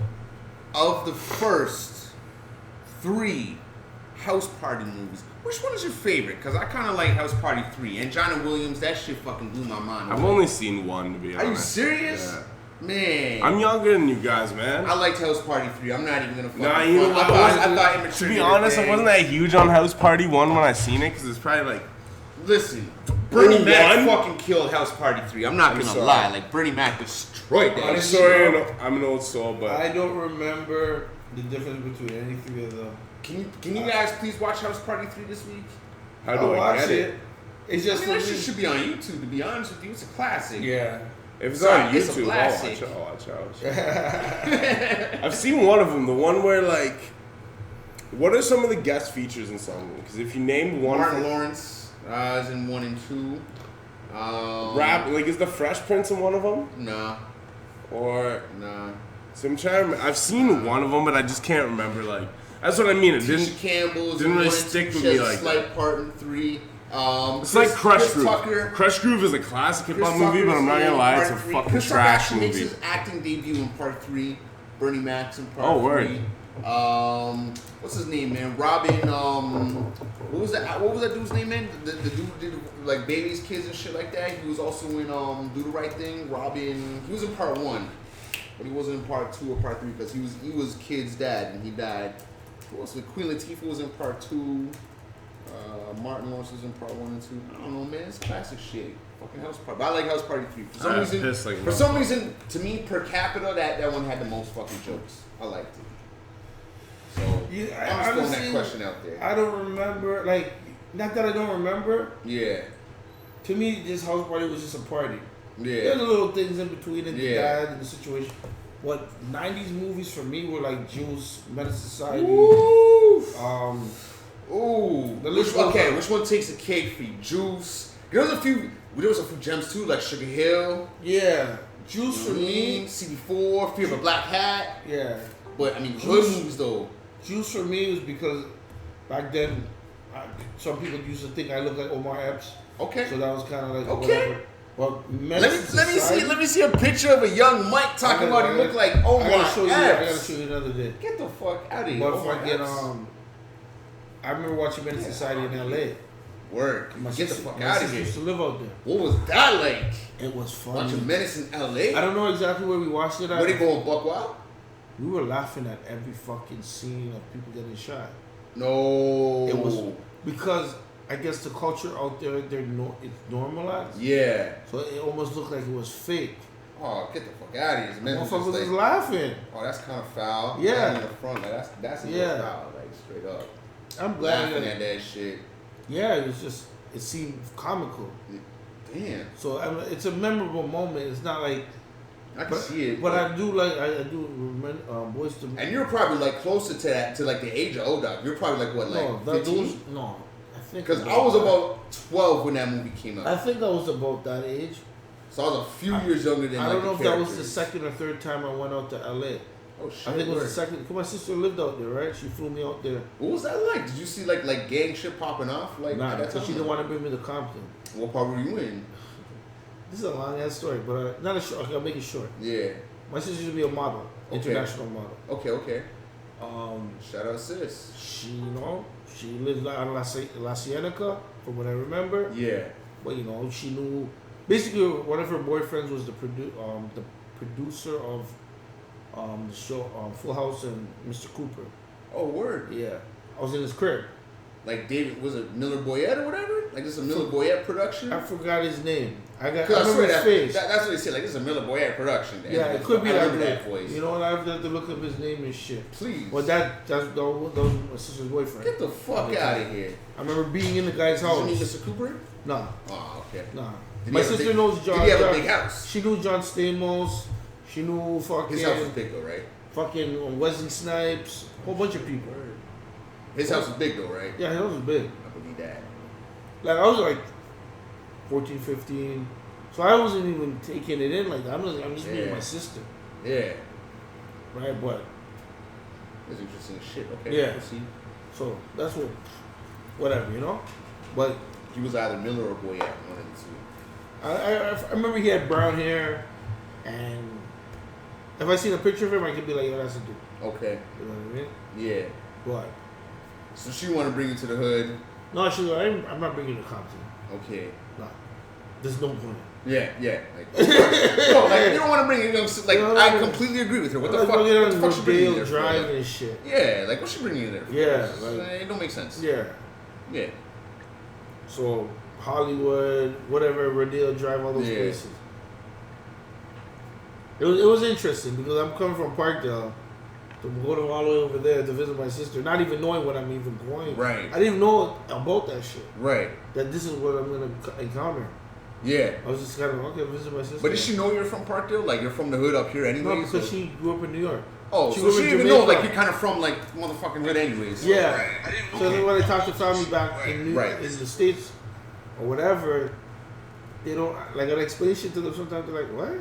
Of the first 3 House Party movies, which one is your favorite? Because I kind of like House Party 3. And Johnny Williams, that shit fucking blew my mind. I've only seen one, to be honest. Are you serious? Yeah. Man. I'm younger than you guys, man. I liked House Party 3. I'm not even gonna fucking Nah, you know front. what? I thought To immature. be honest, I wasn't that huge on House Party 1 when I seen it, because it's probably like... Listen, Bernie Who Mac won? fucking killed House Party 3. I'm not gonna sorry. lie. Like, Bernie Mac destroyed that I'm shit. sorry, I'm an old soul, but... I don't remember the difference between any 3 of them. Can you guys please watch House Party 3 this week? How do I watch get it? It's I just mean, that for shit me. should be on YouTube, to be honest with you. It's a classic. Yeah. If it's Sorry, on it's a YouTube, classic. I'll watch it. I've seen one of them, the one where like... What are some of the guest features in some? Because if you name one... Martin Lawrence is in 1 and 2. Rap, like is the Fresh Prince in one of them? Nah. Or... Nah. So I'm trying to remember. I've seen one of them, but I just can't remember. Like that's what I mean. It Tisha didn't. Campbell's didn't in really 1 and 2. stick with She me has a like slight part in 3. It's like Crush Chris Groove. Tucker. Crush Groove is a classic hip Chris hop movie, but I'm not Tucker's gonna in lie, part it's a 3. fucking Chris Tucker trash actually makes movie. his acting debut in part 3. Bernie Mac's in part 3. Oh, word. What's his name, man? Robin. What was that dude's name, man? The dude who did like Baby's Kids and shit like that. He was also in Do the Right Thing. Robin. He was in part 1, but he wasn't in part 2 or part 3 because he was Kid's dad and he died. Who else? Queen Latifah was in part 2. Martin Lawrence was in part 1 and 2. I don't know, man. It's classic shit. Fucking House Party. But I like House Party 3. For some reason, to me, per capita, that one had the most fucking jokes. I liked it. So, Yeah, I'm just throwing that honestly, question out there. I don't remember, like, not that I don't remember. Yeah. To me, this house party was just a party. Yeah. There's little things in between and the Yeah. dad and the situation. What 90s movies for me were like Juice, Menace Society. Ooh. The list goes on. Which one takes the cake for you? Juice. There was a few gems too, like Sugar Hill. Yeah. Juice for me. CD4, Fear of a Black Hat. Yeah. But I mean, Juice. good movies though. Juice for me was because back then, some people used to think I looked like Omar Epps. Okay. So that was kind of like Okay. whatever. But Let me see a picture of a young Mike talking about he look like Omar I gotta show you. I gotta Epps. show you another day. Get the fuck out of here. But Omar fucking Epps. I remember watching Menace Society in LA. Word. My Get the sister- fuck my out of sister here. used to live out there. What was that like? It was Bunch funny. of Menace in LA. I don't know exactly where we watched it at. Where they going, Buck Wild? We were laughing at every fucking scene of people getting shot. No. It was because I guess the culture out there, it's normalized. Yeah. So it almost looked like it was fake. Oh, get the fuck out of here. Menace was Motherfuckers was just like, laughing. oh, that's kind of foul. Yeah. In the front, like, that's a Yeah. little foul, like straight up. I'm glad Laughing that. at that shit. Yeah, it seemed comical. Damn. So I mean, it's a memorable moment. It's not like. I can see it. But I do like I do remember Boys to Men. And you're probably like closer to that, to like the age of O-Dog. You're probably like what, like 15? No, I think. Because I was about 12 when that movie came out. I think I was about that age. So I was a few years younger than I don't know the if that was the characters. second or third time I went out to LA. Oh shit. I think it was word. the second. Because my sister lived out there, right? She flew me out there. What was that like? Did you see like gang shit popping off? Like Nah, at that because she time? didn't want to bring me to Compton. What part were you in? This is a long ass story, but not a short. Okay, I'll make it short. Yeah. My sister used to be a model, international model. Okay. Shout out sis. She lived out of La Cienega, from what I remember. Yeah. But she knew. Basically, one of her boyfriends was the producer of the show Full House and Mr. Cooper. Oh, word. Yeah, I was in his crib. Like David, was it Miller Boyette or whatever? Like this is a Miller Boyette production? I forgot his name. I remember his face. That's what they said. Like this is a Miller Boyette production. Yeah, it could be like that voice. You know what? I have to look up his name and shit. Please. Well, that was my sister's boyfriend. Get the fuck out of here. I remember being in the guy's house. Did you meet Mr. Cooper? Nah. Oh, okay. Nah. My sister knows John. Did he have a big house? She knew John Stamos. She knew fucking. His house was big though, right? Fucking Wesley Snipes. A whole bunch of people. His house was big though, right? Yeah, his house was big. I believe that. Like, I was like 14, 15. So I wasn't even taking it in like that. I'm just meeting my sister. Yeah. Right, but. That's interesting shit. Okay. Yeah. See? So that's whatever. But. He was either Miller or Boyette, one of the two. I remember he had brown hair, and if I seen a picture of him, I could be like, yo, that's a dude. Okay. You know what I mean? Yeah. But. So she want to bring you to the hood. No, she's like, I'm not bringing you to Compton. Okay. No. There's no point. Yeah. Like, no, like you don't want to bring it. Like I completely agree with her. What the fuck? What the fuck she bringing you there Drive for? and shit. Yeah, like what's she bringing you there for? Yeah, it don't make sense. Yeah. Yeah. So Hollywood, whatever, Rodeo Drive, all those places. It was interesting because I'm coming from Parkdale to go to all the way over there to visit my sister, not even knowing what I'm even going. Right. I didn't even know about that shit. Right. That this is what I'm gonna encounter. Yeah. I was just kind of visit my sister. But did she know you're from Parkdale? Like you're from the hood up here anyway? No, because she grew up in New York. Oh, so she didn't even know like you're kind of from like motherfucking hood anyways. Yeah. So then when I talk to family back in the States or whatever, they don't like I explain shit to them sometimes. They're like, what?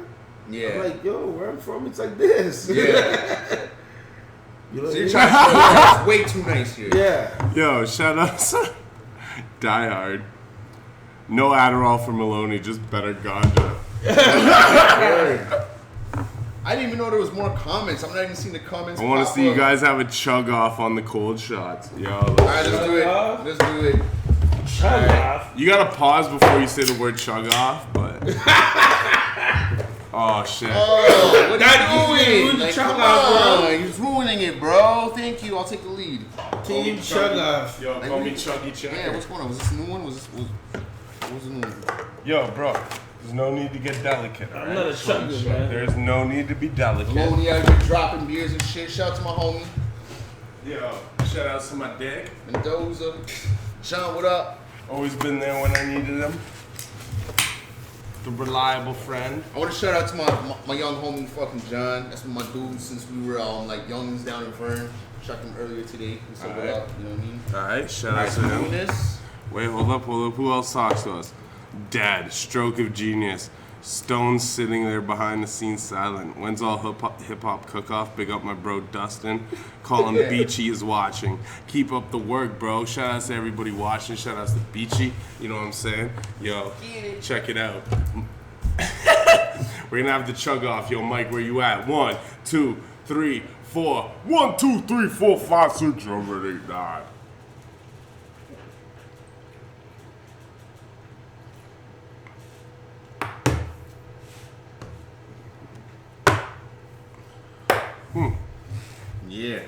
Yeah. I'm like, yo, where I'm from, it's like this. Yeah. You know, so you're trying to say it's way too nice here. Yeah. Yo, shout out Die Hard. No Adderall for Maloney, just better ganja. I didn't even know there was more comments. I'm not even seeing the comments. I want to see you guys have a chug off on the cold shots. Yo, all right, let's do it. Let's do it. Chug off. You gotta pause before you say the word chug off, but. Oh shit. Oh, what are you doing? Like, Come on, he's ruining it, bro. Thank you. I'll take the lead. Team Chug off. Yo, call me Chuggy Chuggy. Yeah, what's going on? Was this a new one? What was the new one? Yo, bro. There's no need to get delicate, alright? I'm not a chugger, man. There's no need to be delicate. Maloney out here dropping beers and shit. Shout out to my homie. Yo, shout out to my dick. Mendoza. John, what up? Always been there when I needed him. The reliable friend. I want to shout out to my young homie fucking John. That's been my dude since we were like youngins down in Fern. Shot him earlier today. He said what up, you know what I mean? Alright, shout out to him. This. Wait, hold up. Who else talks to us? Dad, stroke of genius. Stone sitting there behind the scenes silent. When's all hip hop cook off? Big up my bro Dustin. Call him Beachy is watching. Keep up the work, bro. Shout out to everybody watching. Shout out to Beachy. You know what I'm saying? Yo, check it out. We're gonna have the chug off. Yo, Mike, where you at? 1, 2, 3, 4. 1, 2, 3, 4, 5, 6, 7, 8, 9. Yeah.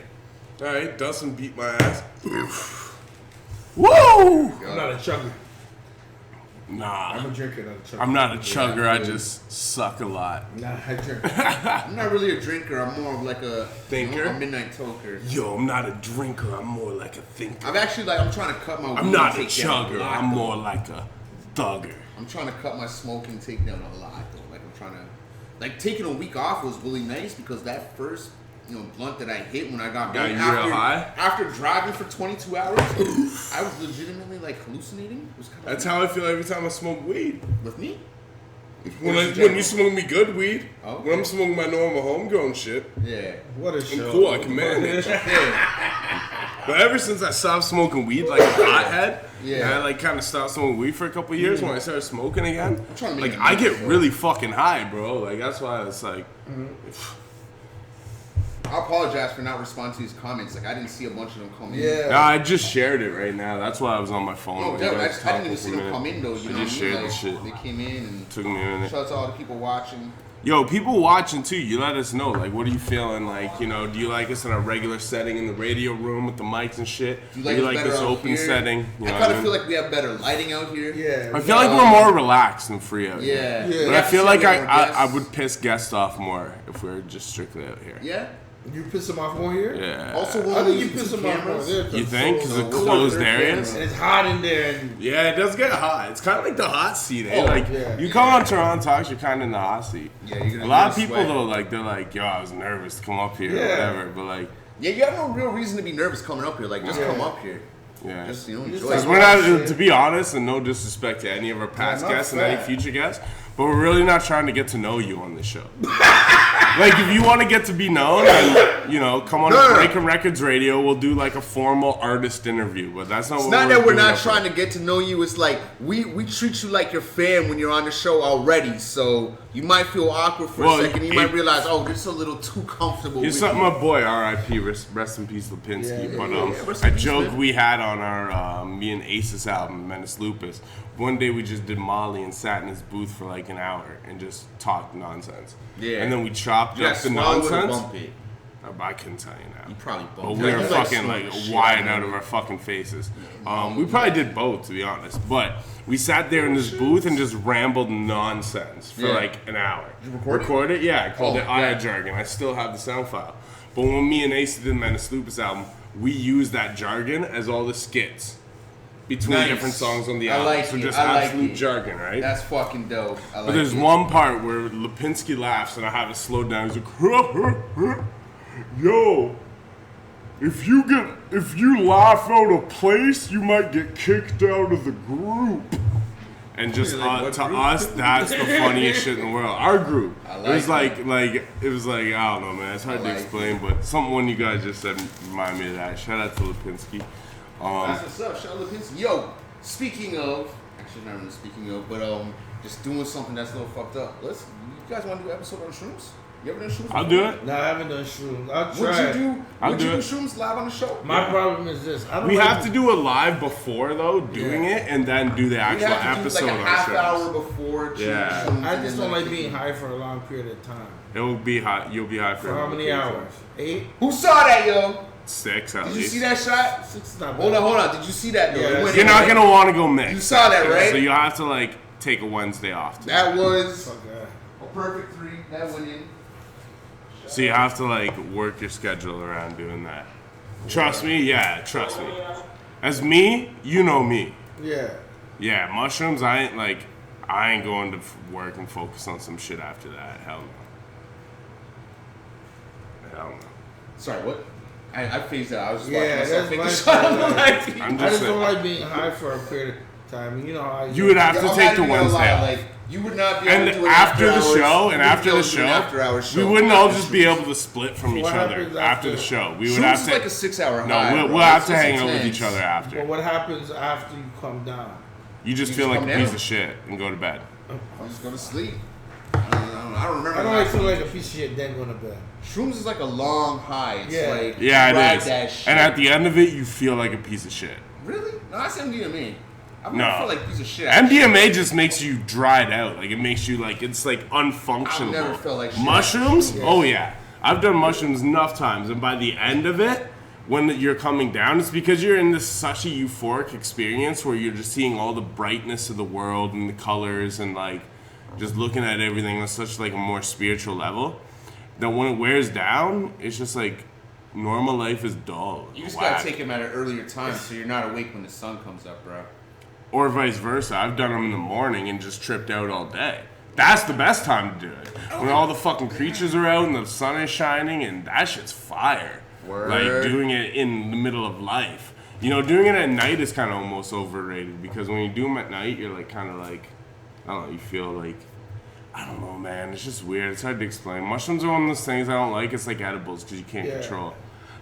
Alright, Dustin beat my ass. Woo! I'm not a chugger. Nah. I'm a drinker, not a chugger. I'm not a chugger, I just suck a lot. Nah, I drink. I'm not really a drinker. I'm more of like a Thinker? a midnight toker. Yo, I'm not a drinker, I'm more like a thinker. I've actually I'm trying to cut my. I'm not a intake down chugger, lot, I'm though. more like a thugger. I'm trying to cut my smoking take down a lot though. Like I'm trying to, taking a week off was really nice because that first blunt that I hit when I got back after driving for 22 hours, I was legitimately hallucinating. It was That's how I feel every time I smoke weed. with me. When you smoke me good weed, when I'm smoking my normal homegrown shit, what a show. I'm cool, I can manage. But ever since I stopped smoking weed like a hothead, and I like kind of stopped smoking weed for a couple of years when I started smoking again, like I get really fucking high, bro. Like that's why it's like. I apologize for not responding to these comments. Like I didn't see a bunch of them come in. Yeah. No, I just shared it right now. That's why I was on my phone. No, I didn't even see them come in though. You know I just shared the shit. They came in and took me a minute. shout out to all the people watching. Yo, people watching too, you let us know, like, what are you feeling? Like, you know, do you like us in a regular setting in the radio room with the mics and shit? Do you like this open setting? You know I kind of feel like we have better lighting out here. Yeah. I feel like we're more relaxed and free out here. Yeah. But I feel like I would piss guests off more if we were just strictly out here. Yeah? You piss them off more here? Yeah. Also, I think you piss them off more there. You think? Because of closed areas? And it's hot in there. Yeah, it does get hot. It's kind of like the hot seat, eh? You come on Turono Talks, you're kind of in the hot seat. Yeah, you're gonna a lot of people, though, like, they're like, yo, I was nervous to come up here or whatever. But, like... Yeah, you have no real reason to be nervous coming up here. Like, just come up here. Yeah. Just, you know, enjoy. Because we're not, to be honest, and no disrespect to any of our past guests and any future guests, but we're really not trying to get to know you on this show. Like, if you want to get to be known, and, you know, come on to Breaking Records Radio, we'll do, like, a formal artist interview. But that's not what we're doing. It's not that we're not trying to get to know you. It's like, we treat you like your fan when you're on the show already. So you might feel awkward for a second. You might realize, oh, this is a little too comfortable. Here's something my boy, R.I.P., rest in peace, Lipinski. But a joke we had on our me and Ace's album, Menace Lupus. One day we just did Molly and sat in his booth for like an hour and just talked nonsense. Yeah. And then we chopped up the nonsense. I couldn't tell you now. You probably both. But we were fucking like wired out of our fucking faces. We probably did both, to be honest. But we sat there in this booth and just rambled nonsense for like an hour. Did you record it? Yeah, I called it Aya Jargon. I still have the sound file. But when me and Ace did the Menace Lupus album, we used that jargon as all the skits between different songs on the album. I like so it. just I absolute like jargon, right? That's fucking dope. But there's one part where Lipinski laughs and I have it slowed down. He's like, yo, if you laugh out of place, you might get kicked out of the group. And just to us, that's the funniest shit in the world. Our group. It was like I don't know, man. It's hard to explain, but something one you guys just said reminded me of that. Shout out to Lipinski. That's what's up. Shout out to Lipinski. Yo, speaking of, actually not really speaking of, but just doing something that's a little fucked up. You guys want to do an episode on shrooms? You ever done shrooms? I'll do it. No, I haven't done shrooms. I'll try. Would you do shrooms live on the show? My problem is this. We have to do it live before though, doing it, and then do the actual episode like a half on hour before. I just don't like being high for a long period of time. It will be high. You'll be high for how many hours? 8. Who saw that, yo? 6 at least. Did you see that shot? 6 is not bad. Hold on. Did you see that though? Yeah, you're not gonna want to go mix. You saw that, right? So you have to like take a Wednesday off. Too. That was a perfect 3. That went in. So you have to like work your schedule around doing that. Trust me, trust me. As me, you know me. Yeah. Yeah, mushrooms. I ain't going to work and focus on some shit after that. Hell no. Sorry, what? I phased out. I was just watching myself take a shot. I just don't like being high for a period of time. You know how you would have to take the Wednesday off. You would not be able to do it after the show, we wouldn't all just be able to split from each other after the show. We would have to like a 6-hour high. No, we'll have to hang out with each other after. But what happens after you come down? You just feel like a piece of shit and go to bed. I'm just going to sleep. I don't remember. I don't feel like a piece of shit then going to bed. Shrooms is like a long high. It's like it is. That shit. And at the end of it, you feel like a piece of shit. Really? No, that's MDMA. I feel like a piece of shit. MDMA just makes you dried out. Like it makes you like it's like unfunctional. I've never felt like shit. Mushrooms? Oh yeah. I've done mushrooms enough times, and by the end of it, when you're coming down, it's because you're in this such a euphoric experience where you're just seeing all the brightness of the world and the colors and like just looking at everything on such like a more spiritual level that when it wears down, it's just like normal life is dull. You just gotta take them at an earlier time so you're not awake when the sun comes up, bro. Or vice versa. I've done them in the morning and just tripped out all day. That's the best time to do it. When all the fucking creatures are out and the sun is shining and that shit's fire. Word. Like doing it in the middle of life. You know, doing it at night is kind of almost overrated because when you do them at night, you're like kind of like, I don't know, you feel like I don't know, man. It's just weird. It's hard to explain. Mushrooms are one of those things I don't like. It's like edibles because you can't control it.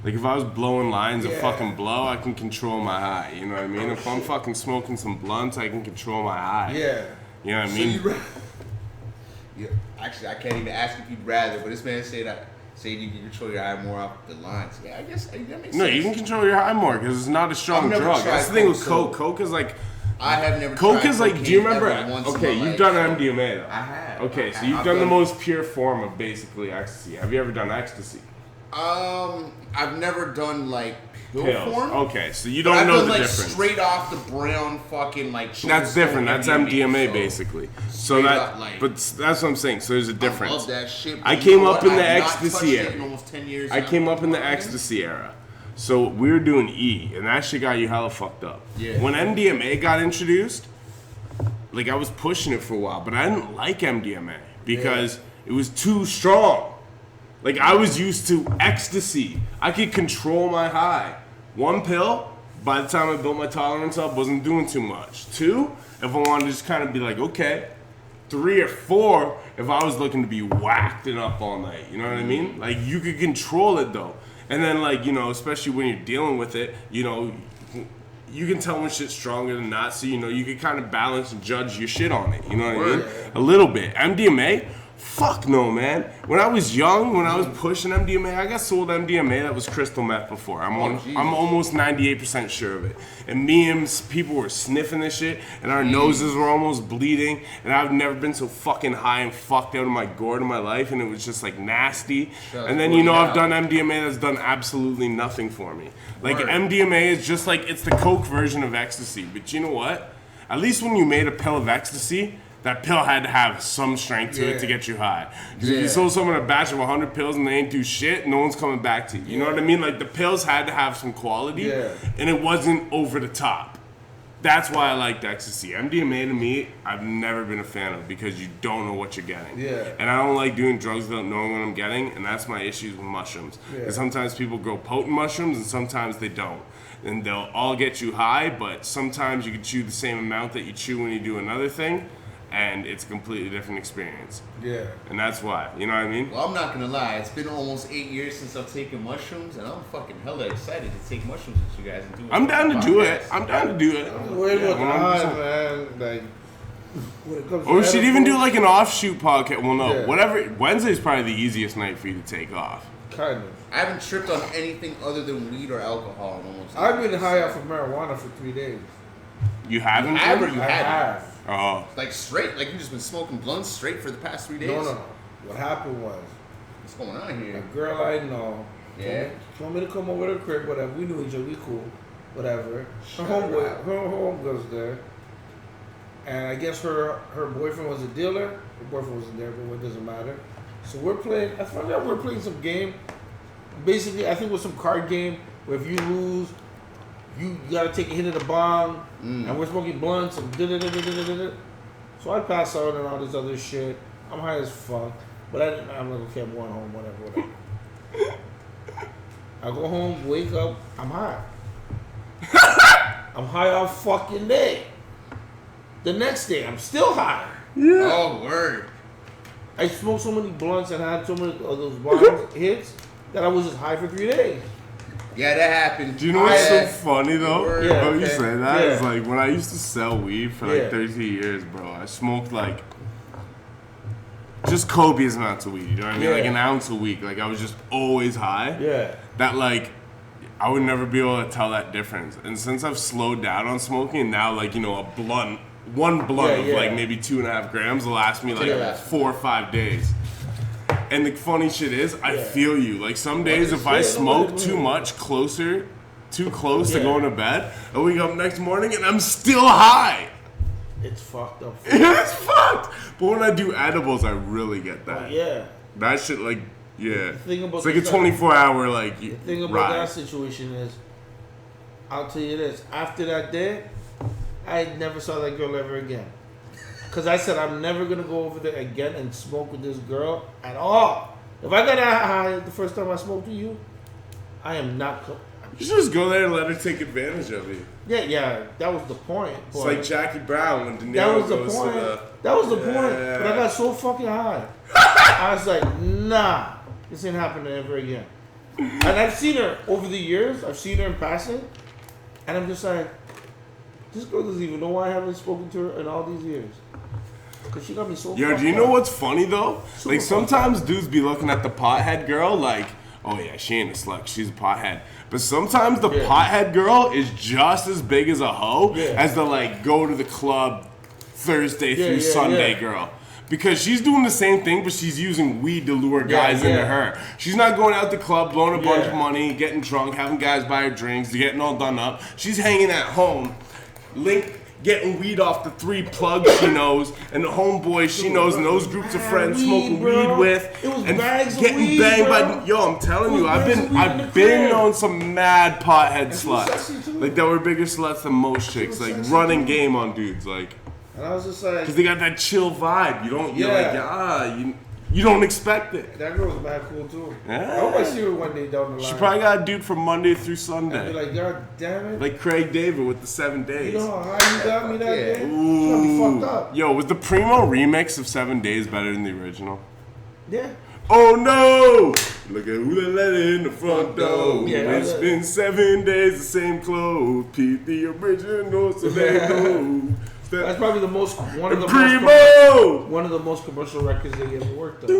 Like, if I was blowing lines of fucking blow, I can control my high. You know what I mean? If I'm fucking smoking some blunts, I can control my high. Yeah. You know what I mean? Actually, I can't even ask if you'd rather, but this man say you can control your high more off the lines. Yeah, I guess that makes sense. No, you can control your high more because it's not a strong drug. That's the thing with Coke. Coke is like... I have never Coke tried is like, do you remember? Okay, you've done MDMA though. I have. Okay, so you've done the most pure form of basically ecstasy. Have you ever done ecstasy? I've never done like pill form. Okay, so you don't know the like difference. Straight off the brown fucking like. That's different. That's MDMA basically. So that, up, like, but that's what I'm saying. So there's a difference. I love that shit. I came up in the ecstasy era. In almost 10 years. I came up in the ecstasy era. So we were doing E, and that shit got you hella fucked up. Yeah. When MDMA got introduced, like I was pushing it for a while, but I didn't like MDMA because it was too strong. Like I was used to ecstasy. I could control my high. One pill, by the time I built my tolerance up, wasn't doing too much. 2, if I wanted to just kind of be like, okay. 3 or 4, if I was looking to be whacked and up all night. You know what I mean? Like you could control it though. And then like, you know, especially when you're dealing with it, you know, you can tell when shit's stronger than not, so you know you can kind of balance and judge your shit on it. You know what I mean? A little bit. MDMA, fuck no, man. When I was young, when I was pushing MDMA, I got sold MDMA that was crystal meth before. I'm almost 98% sure of it. And me and people were sniffing this shit, and our noses were almost bleeding. And I've never been so fucking high and fucked out of my gourd in my life, and it was just like nasty. And then you know I've done MDMA that's done absolutely nothing for me. Like MDMA is just like it's the Coke version of ecstasy. But you know what? At least when you made a pill of ecstasy, that pill had to have some strength to it to get you high. Because if you sold someone a batch of 100 pills and they ain't do shit, no one's coming back to you. You know what I mean? Like the pills had to have some quality, and it wasn't over the top. That's why I liked ecstasy. MDMA to me, I've never been a fan of because you don't know what you're getting. And I don't like doing drugs without knowing what I'm getting, and that's my issues with mushrooms. Because sometimes people grow potent mushrooms and sometimes they don't. And they'll all get you high, but sometimes you can chew the same amount that you chew when you do another thing. And it's a completely different experience. And that's why. You know what I mean? Well, I'm not gonna lie. It's been almost 8 years since I've taken mushrooms, and I'm fucking hella excited to take mushrooms with you guys and do it. I'm down to do it. I'm down to do it. I'm worried about the high, man. Like, when it comes or we to should even do like an offshoot podcast. Well, no. Yeah. Whatever. Wednesday's probably the easiest night for you to take off. Kind of. I haven't tripped on anything other than weed or alcohol in almost. I've been high off of marijuana for 3 days. You haven't? You have. Oh. Like straight? Like you just been smoking blunts straight for the past 3 days? No. What happened was, what's going on here? a girl I know told me to come over to the crib, whatever. We knew each other, we cool, whatever. Her home goes there. And I guess her boyfriend was a dealer. Her boyfriend wasn't there, but it doesn't matter. So we're playing, I found out we're playing some game. Basically, I think it was some card game where if you lose, you gotta take a hit of the bong, and we're smoking blunts and da-da-da-da-da-da-da. So I pass out and all this other shit. I'm high as fuck, but I'm like, okay, I'm going home, whatever. I go home, wake up, I'm high. I'm high all fucking day. The next day, I'm still high. Yeah. Oh, word. I smoked so many blunts and had so many of those bombs hits that I was just high for 3 days. Yeah, that happened. Do you know what's so funny though? Yeah, You say that? Yeah. It's like when I used to sell weed for like 13 years, bro. I smoked like just copious amounts of weed. You know what I mean? Like an ounce a week. Like I was just always high. Yeah. That like I would never be able to tell that difference. And since I've slowed down on smoking, now like you know one blunt of like maybe 2.5 grams will last me like 4 or 5 days. And the funny shit is, I feel you. Like some days, if I smoke too close to going to bed, I wake up next morning and I'm still high. It's fucked up. It's fucked. But when I do edibles, I really get that. Yeah. That shit, like, yeah. It's like a 24-hour, like, the thing about ride. that situation is, I'll tell you this. After that day, I never saw that girl ever again. Because I said I'm never going to go over there again and smoke with this girl at all. If I got that high the first time I smoked with you, I'm not You should just go there and let her take advantage of you. Yeah, that was the point. It's like Jackie Brown when De Niro That was the goes point. to the... That was the point. But I got so fucking high. I was like, nah, this ain't happening ever again. And I've seen her over the years. I've seen her in passing. And I'm just like, this girl doesn't even know why I haven't spoken to her in all these years. Because she got me so Yo, do you know up. what's funny though? Super Like sometimes dudes be looking at the pothead girl like, oh yeah, she ain't a slut, she's a pothead. But sometimes the pothead girl is just as big as a hoe as the like go to the club Thursday through Sunday girl. Because she's doing the same thing, but she's using weed to lure guys into her. She's not going out to the club, blowing a bunch of money, getting drunk, having guys buy her drinks, getting all done up. She's hanging at home, getting weed off the 3 plugs she knows, and the homeboys she knows, and those groups of friends smoking weed with, it was and bags of getting weed, banged bro. by. Yo, I'm telling you, I've been on some mad pothead sluts, like that were bigger sluts than most chicks, like running game on dudes, like. And I was just like, because they got that chill vibe. You don't, you're like, you don't expect it. that girl was mad cool too. Yeah. I hope I see her one day down the line. She probably got a dude from Monday through Sunday. I'd be like, God damn it. Like Craig David with the 7 days. You know how high you got me that day? Ooh. She gonna be fucked up. Yo, was the Primo remix of 7 days better than the original? Yeah. Oh no! Look at who they let in the front door. Yeah, It's been 7 days, the same clothes. Pete the original, so they know. That's probably one of the most commercial records they ever worked on.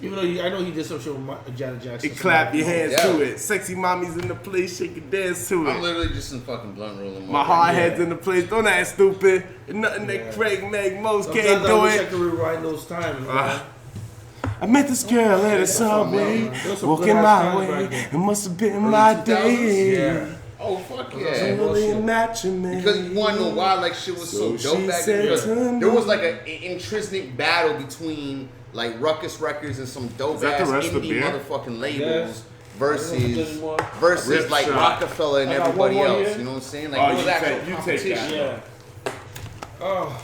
Even though I know he did some shit with Janet Jackson. You clap your hands to it. Sexy mommies in the place, shake your dance to it. I'm literally just in fucking blunt rolling. My hard head's in the place. Don't act stupid. Nothing that Craig, Meg, most Sometimes can't do I wish it. I could rewind those times. I met this girl at a subway, walking my way. It must have been my day. Yeah. Oh fuck yeah! Really matching me. Because you wanna know why like shit was so dope back then? Because there was like an intrinsic battle between like Ruckus Records and some dope ass indie motherfucking labels versus like Rockefeller and everybody else. You know what I'm saying? Like it was actual competition. Yeah. Oh.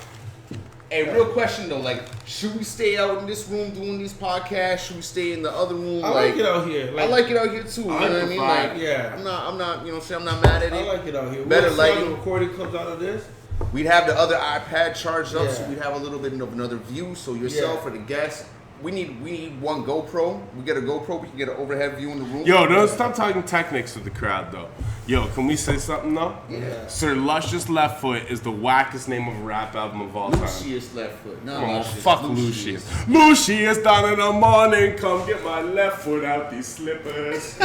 Hey, real question though, like, should we stay out in this room doing these podcasts? Should we stay in the other room? I like it out here. I like it out here too. You know what I mean? Like, I'm not, you know what I'm saying? I'm not mad at it. I like it out here. Better lighting. The recording comes out of this. We'd have the other iPad charged up, so we'd have a little bit of another view. So yourself or the guests. We need one GoPro. We get a GoPro. We can get an overhead view in the room. Yo, don't stop talking technics with the crowd, though. Yo, can we say something, though? Yeah. Sir Luscious Left Foot is the wackest name of a rap album of all time. Lucius Left Foot. No, oh, fuck Lucius. Lucius down in the morning. Come get my left foot out these slippers.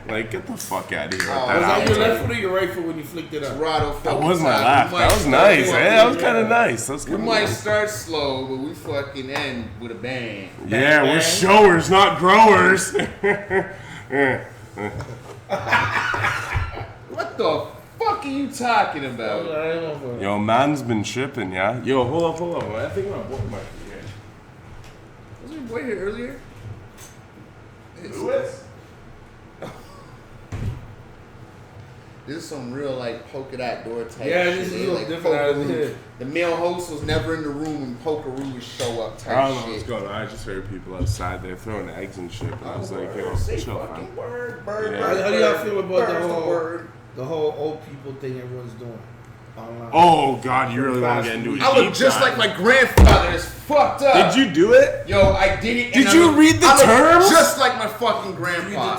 Like, get the fuck out of here. Was that your left foot or your right foot when you flicked it up? That was my left. That was nice. Hey, that was kind of nice. We might start slow, but we fucking end with a bang. Yeah, we're showers, not growers. What the fuck are you talking about? Yo, man's been tripping, yeah? Yo, hold up. I think my boy might be here. Was your boy here earlier? Lewis? This is some real like polka dot door type Yeah, shit. this is like different out of here. The male host was never in the room when Polkaroo would show up type I don't know shit. what's going on. I just heard people outside there throwing eggs and shit. And I was like, yo, chill, man. Bird, How do y'all feel about the whole old people thing everyone's doing? Oh, God, you really want to get into it? I look just like my grandfather. It's fucked up. Did you do it? Yo, I did it. Did you read the terms? Just like my fucking grandpa.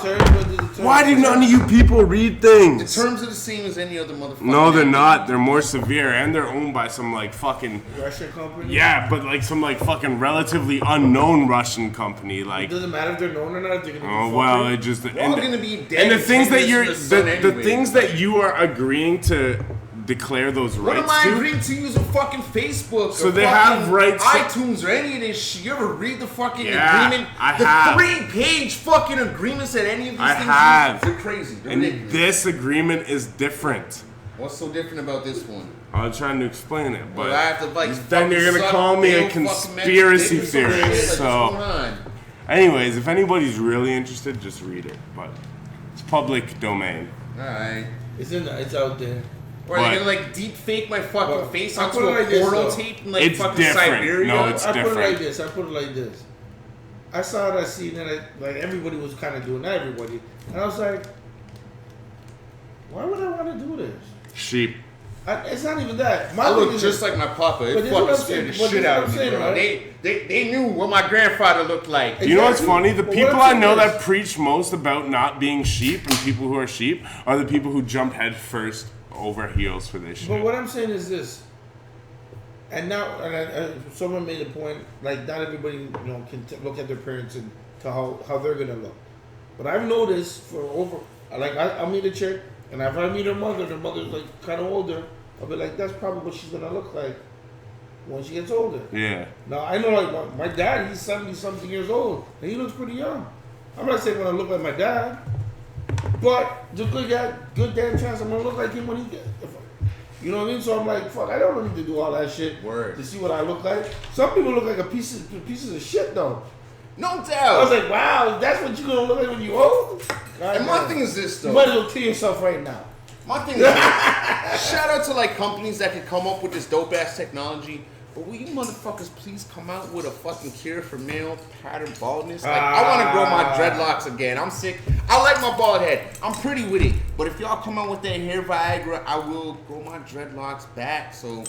Why do none of you people read things? The terms are the same as any other motherfucker. No, they're not. They're more severe, and they're owned by some like fucking Russian company. Yeah, but like some like fucking relatively unknown Russian company. Like it doesn't matter if they're known or not. If they're gonna be well, it just we're all gonna be dead. And the things that you're the things that you are agreeing to declare those rights to. What am I agreeing to use a fucking Facebook? So or they fucking have rights. iTunes or any of this shit. You ever read the fucking agreement? I have. 3-page fucking agreements that any of these I things have. use? They're crazy. They're and ridiculous. this agreement is different. What's so different about this one? I'm trying to explain it, but well, I have to, like, then you're gonna call me a conspiracy theorist. So, anyways, if anybody's really interested, just read it. But it's public domain. All right. It's out there. Or are they gonna like deep fake my fucking face onto a like porno tape in like it's fucking different. Siberia? No, it's I different. put it like this. I saw that scene and like everybody was kind of doing that, everybody. And I was like, why would I want to do this? Sheep. It's not even that. I look just like my papa. It fucking scared the shit out of me, bro. Right? They knew what my grandfather looked like. You know what's funny? The people I know that preach most about not being sheep and people who are sheep are the people who jump head first over heels for this shit. But what I'm saying is this. And now, someone made a point, like not everybody can look at their parents and tell how they're gonna look. But I've noticed I'll meet a chick, and if I meet her mother's like kind of older, I'll be like, that's probably what she's gonna look like when she gets older. Yeah. Now I know, like my dad, he's 70-something years old, and he looks pretty young. I'm not saying when I look like my dad, but just good damn chance I'm gonna look like him when he gets. You know what I mean? So I'm like, fuck, I don't need to do all that shit to see what I look like. Some people look like pieces of shit, though. No doubt. I was like, wow, that's what you're going to look like when you're old? And my thing is this, though. You might as well kill yourself right now. My thing is this. Shout out to, like, companies that can come up with this dope-ass technology. But will you motherfuckers please come out with a fucking cure for male pattern baldness? Like, I want to grow my dreadlocks again. I'm sick. I like my bald head. I'm pretty with it. But if y'all come out with that hair Viagra, I will grow my dreadlocks back. So,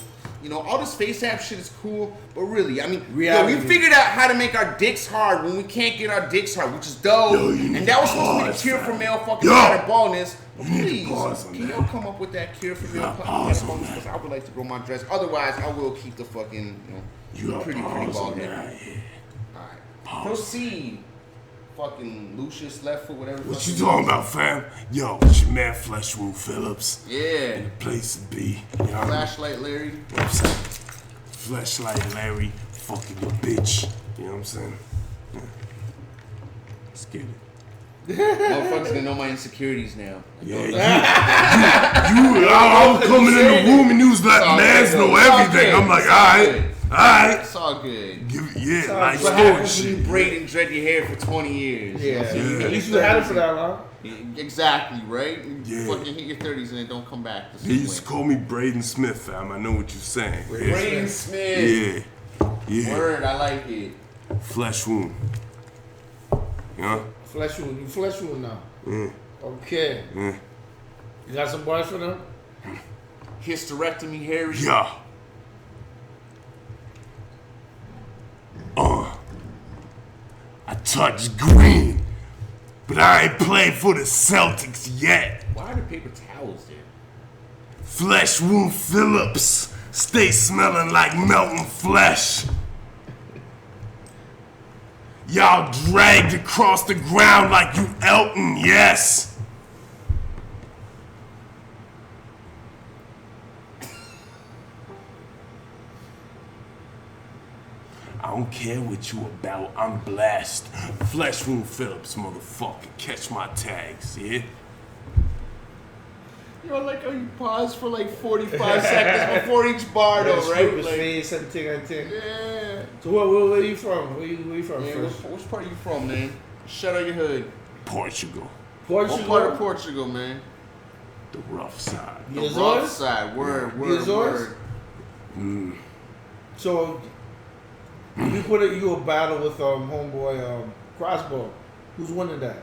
all this face app shit is cool. But really, I mean, we figured out how to make our dicks hard when we can't get our dicks hard, which is dope. And that was supposed to be the cure for male fucking pattern baldness. But please, can y'all come up with that cure for male pattern baldness? Because I would like to grow my dreads. Otherwise, I will keep the fucking, pretty bald head. Alright. Proceed. Fucking Lucius left foot, whatever. What you talking about, fam? Yo, it's your man Flesh Wound Phillips. Yeah. In the place to be. You know Flashlight Larry. You know what I'm saying? Flashlight Larry, fucking your bitch. You know what I'm saying? Yeah. Let's get it. Motherfuckers gonna know my insecurities now. I'm coming in the room and you was like, mans know everything. I'm like, alright. It's all good. Nice story. You braid and dread your hair for 20 years. Yeah. At least you had it for that long. Exactly, right? You fucking hit your 30s and then don't come back. They used to call me Braden Smith, fam. I know what you're saying. Braden Smith. Yeah. Word, I like it. Flesh Wound. Flesh Wound. You Flesh Wound now. Okay. You got some bars for them? Hysterectomy, Harry. Yeah. I touched green, but I ain't played for the Celtics yet. Why are the paper towels there? Flesh Wound Phillips, stay smelling like melting flesh. Y'all dragged across the ground like you Elton, yes. I don't care what you about, I'm blessed. Flesh Wound Phillips, motherfucker, catch my tags, yeah? I like how you pause for like 45 seconds before each bar, though, right? Like, face and thing. Yeah. So where are you from? Where you from first? Which part are you from, man? Shout out your hood. Portugal. What part of Portugal, man? The rough side. The rough side. Word. So you put you a battle with homeboy Crossbow. Who's winning that?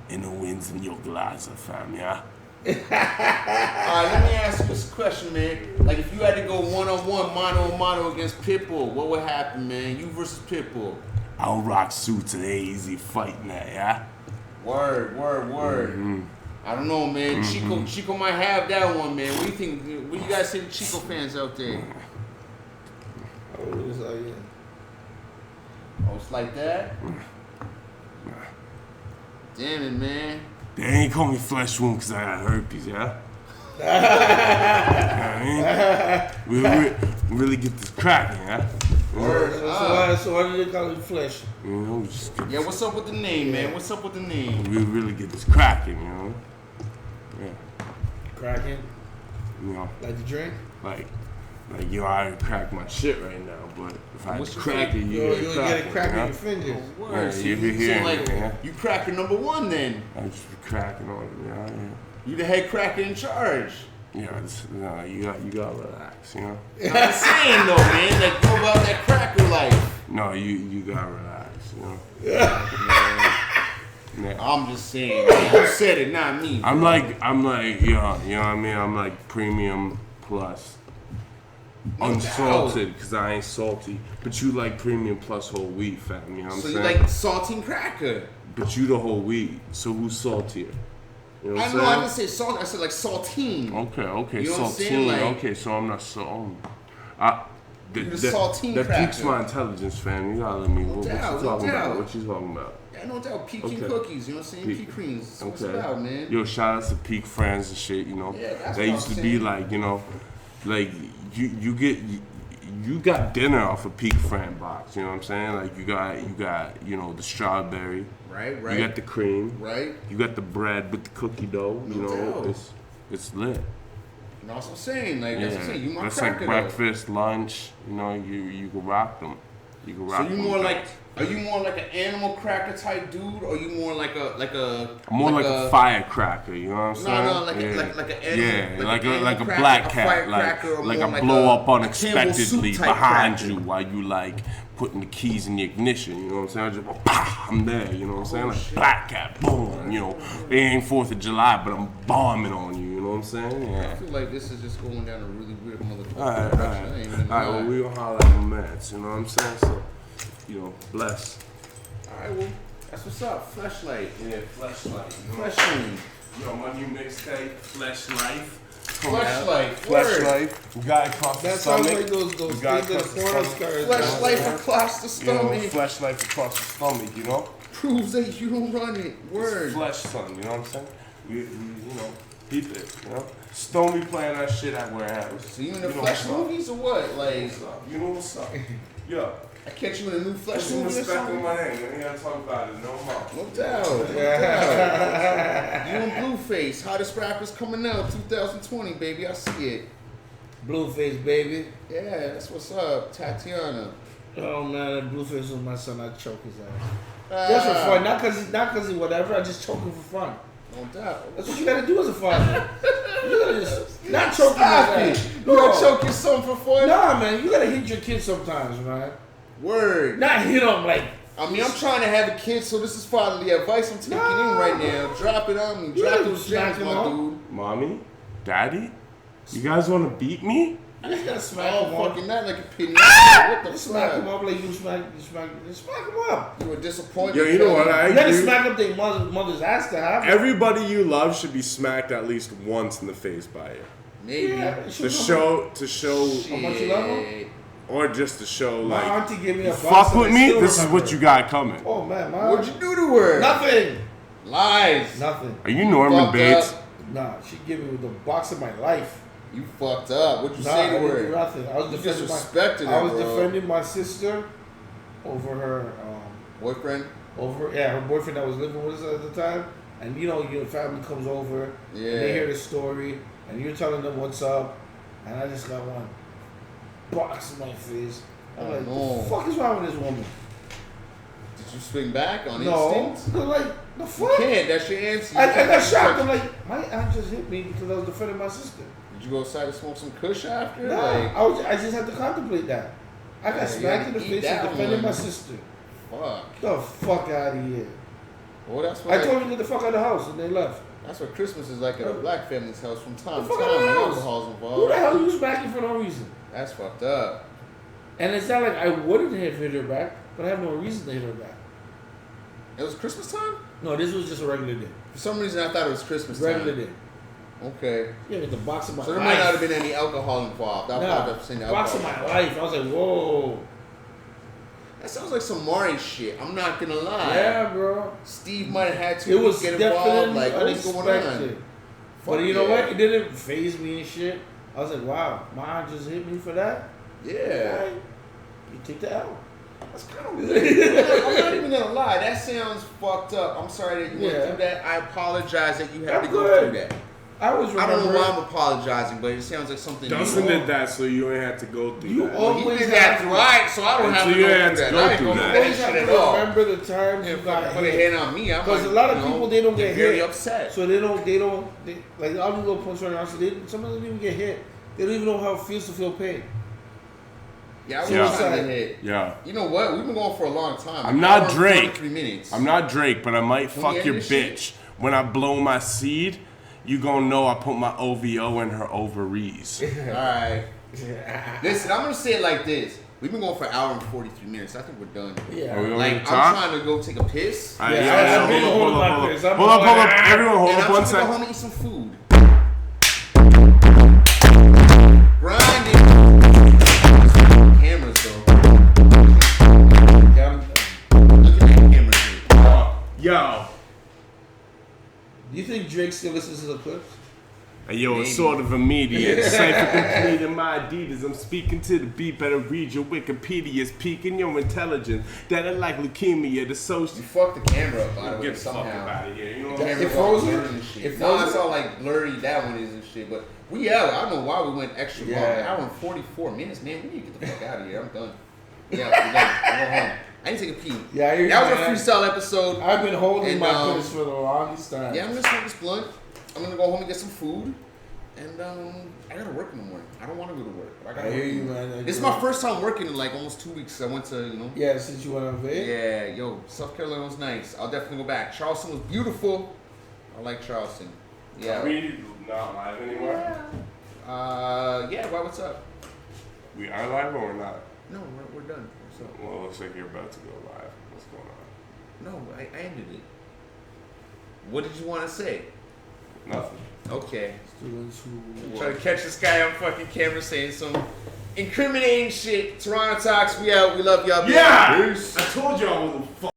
In the winds in your glass, fam, yeah? Alright, let me ask you this question, man. Like, if you had to go one-on-one, mano-a-mano against Pitbull, what would happen, man? You versus Pitbull. I'll rock suits and they easy fighting that, yeah? Word. Mm-hmm. I don't know, man. Chico might have that one, man. What do you think? What do you guys say to Chico fans out there? Oh, it's like that? Damn it, man. They ain't call me Flesh Wound because I got herpes, yeah? You know what I mean? We really get this cracking, yeah? So why do they call you Flesh? You know, what's up with the name, man? What's up with the name? We really get this cracking, you know? Yeah. Cracking? You know? Like the drink? Like, I already cracked my shit right now, but if I crack it, you'll get a crack in your fingers. Oh, word. Yeah, you be here. Like, you cracking number one then? I just be cracking on it, yeah. You the head cracker in charge. Yeah, you gotta relax, you know? I'm saying though, man, like, go about that cracker life. No, you gotta relax, you know. Yeah. I'm just saying, you said it, not me. I'm like, you know what I mean? I'm like premium plus. Unsalted, because I ain't salty. But you like premium plus whole wheat, fam. You know what I'm saying? So you like saltine cracker. But you the whole wheat. So who's saltier? You know what I'm saying? I didn't say salt. I said like saltine. Okay, you know saltine. Like, okay, so I'm not so. Saltine that cracker. piques my intelligence, fam. You gotta let me. What you talking about? What you talking about? Yeah, no doubt. Peking cookies. You know what I'm saying? Peak creams. That's what it's about, man. Yo, shout out to Peak Friends and shit. You know, yeah, they used to be like, you know, like you got dinner off a Peak Friend box. You know what I'm saying? Like you got you know the strawberry. Right. You got the cream. Right. You got the bread with the cookie dough. You know, it's lit. You know what I'm saying? Like that's what I'm saying. You my that's cracker, like breakfast, lunch. You know, you can rock them. You can rock. So you more like, are you more like an animal cracker type dude, or you more like a more like a firecracker? You know what I'm saying? No, like an animal, like a cracker, black cat, like a blow up unexpectedly behind cracker. you while you like putting the keys in the ignition. You know what I'm saying? I'm there. You know what I'm saying? Like black cat, boom. You know, it ain't 4th of July, but I'm bombing on you. You know what I'm saying? Yeah. I feel like this is just going down a really weird motherfucker. All right. Well, we gonna holler at my mats. You know what I'm saying? So, you know, bless. All right. Well, that's what's up. Fleshlight. Yeah, Fleshlight. Fleshlight. Yo, my new mixtape, Fleshlife. Fleshlight. Fleshlife. We got it across the stomach. That sounds like those things that porn stars. Fleshlight across the stomach. You know, Fleshlife across the stomach, you know? Proves that you don't run it. Word. It's flesh, son, you know what I'm saying? We you know, keep it, you know? Stone be playing that shit at warehouse. So you in the Flesh movies or what? Like, you know what's up? Yo. I catch you in a new Flesh Put some movie or respect something? on my name. We ain't gotta talk about it no more. No doubt. You and Blueface, hottest rappers coming out 2020, baby. I see it. Blueface, baby. Yeah, that's what's up. Tatiana. Oh man, that Blueface was my son. I choke his ass. Just for fun, not cause he whatever. I just choke him for fun. No doubt. That's what you gotta do as a father. You gotta just not choke him. You gotta choke your son for fun? Nah, man, you gotta hit your kids sometimes, man. Word. Not hit them like. I mean, I'm trying to have a kid, so this is fatherly advice I'm taking in right now. Drop it on me. Drop those gems, my dude. Mommy? Daddy? You guys wanna beat me? I just gotta smack him up. Fucking not like a pin. What the Smack fuck? him up like you smack him up. You were disappointed. Yo, you know what? I You gotta agree. smack up their mother's ass to have. Everybody you love should be smacked at least once in the face by you. Maybe. Yeah, To show, how much you love him. or just to show My like, auntie gave me a box. fuck and with I me. still This is remember what it. you got coming. Oh man, What'd you do to her? Nothing. Lies. Nothing. Are you Norman Fucked Bates? up. Nah, she gave me the box of my life. You fucked up. What'd you Nah, say I to didn't do her? nothing. I was You defending disrespected her, I was bro. defending my sister over her Boyfriend? her boyfriend that was living with us at the time. And you know, your family comes over Yeah. and they hear the story and you're telling them what's up, and I just got one box in my face. I'm Oh, like, no. what the fuck is wrong with this woman? Did you swing back on No, instinct? they're like, the You fuck? can't. That's your answer. You I can't got shocked. touch- I'm like, my aunt just hit me because I was defending my sister. Did you go outside and smoke some kush after? Nah, Like, I just had to contemplate that. I got Yeah, you smacked in the gotta eat face that and defending one. my sister. fuck. The fuck out of here. Well, that's what I told them to get the fuck out of the house and they left. That's what Christmas is like at a black family's house from time to The fuck time out of when the house. alcohol's Who involved. the hell you smacking for no reason? That's fucked up. And it's not like I wouldn't have hit her back, but I have no reason to hit her back. It was Christmas time? No, this was just a regular day. For some reason, I thought it was Christmas Regular time. day. Okay. Yeah, with the box of my So there life. might not have been any alcohol involved. I Nah, thought I've seen box of alcohol my involved. life. I was like, whoa. That sounds like some Maury shit. I'm not gonna lie. Yeah, bro. Steve might have had It to was get involved. definitely Like, what's going on? unexpected. But Fuck you know yeah. what? It didn't faze me and shit. I was like, wow, my aunt just hit me for that? Yeah. Alright, you take the L. That's kind of weird. I'm not even gonna lie. That sounds fucked up. I'm sorry that you went Yeah. through that. I apologize that you had I'm to go good. through that. I was I don't know remembering. why I'm apologizing, but it sounds like something. Dustin you did that so you ain't had to go through You that. all- He always did have that to- right, so I don't have So to you go had through to that. go I ain't through gonna that. do Always that have shit to at all. remember the times you got Put a hit. hit on me. I'm Because like, a lot of you know, people, they don't get very hit. upset. So they like all these little points right now, so some of them don't even get hit. They don't even know how it feels to feel pain. Yeah, I was Yeah. trying to hit. Yeah. You know what? We've been going for a long time. I'm not Drake. 3 minutes. I'm not Drake, but I might When fuck you your end this bitch. When I blow my seed, you gonna know I put my OVO in her ovaries. Alright. Listen, I'm gonna say it like this. We've been going for an hour and 43 minutes. I think we're done. Yeah. Are we Like, on I'm top? trying to go take a piss. Alright, Yeah, I've been holding my piss. I'm going, hold up. Everyone, hold And up I'm one trying to go second. home and eat some food. Grinding. Cameras, though. Yeah, Look at that camera, dude. Yo. do you think Drake still listens to the clips? Hey, yo, Maybe. it's sort of immediate. Cipher complete in my Adidas. I'm speaking to the beat. Better read your Wikipedia. It's peaking your intelligence. That I like leukemia, the social. You fucked the camera up, by the way, Get the fuck somehow. out of here. You know what The I'm camera's It all frozen? blurry and shit. It No, frozen? it's all like blurry, that one is and shit. But I don't know why we went extra long. Yeah. An hour and 44 minutes, man. We need to get the fuck out of here. I'm done. Yeah, we're done. I'm going home. I need to take a pee. Yeah, I hear you, That was a man. freestyle episode. I've been holding And, my piss for the longest time. Yeah, I'm gonna smoke this blunt. I'm gonna go home and get some food. And I gotta work in the morning. I don't want to go to work, but I gotta I hear work. you, man. This is my first time working in like almost 2 weeks. I went to, Yeah, since you went on vape. Yeah, yo, South Carolina was nice. I'll definitely go back. Charleston was beautiful. I like Charleston. Yeah. Are we not live anymore? Yeah, why, what's up? We are live or we're not? No, we're done. What's up? Well, it looks like you're about to go live. What's going on? No, I ended it. What did you want to say? Nothing. Okay. Students who Trying to catch this guy on fucking camera saying some incriminating shit. Toronto Talks, we out. We love y'all. Yeah! Peace. I told you I wasn't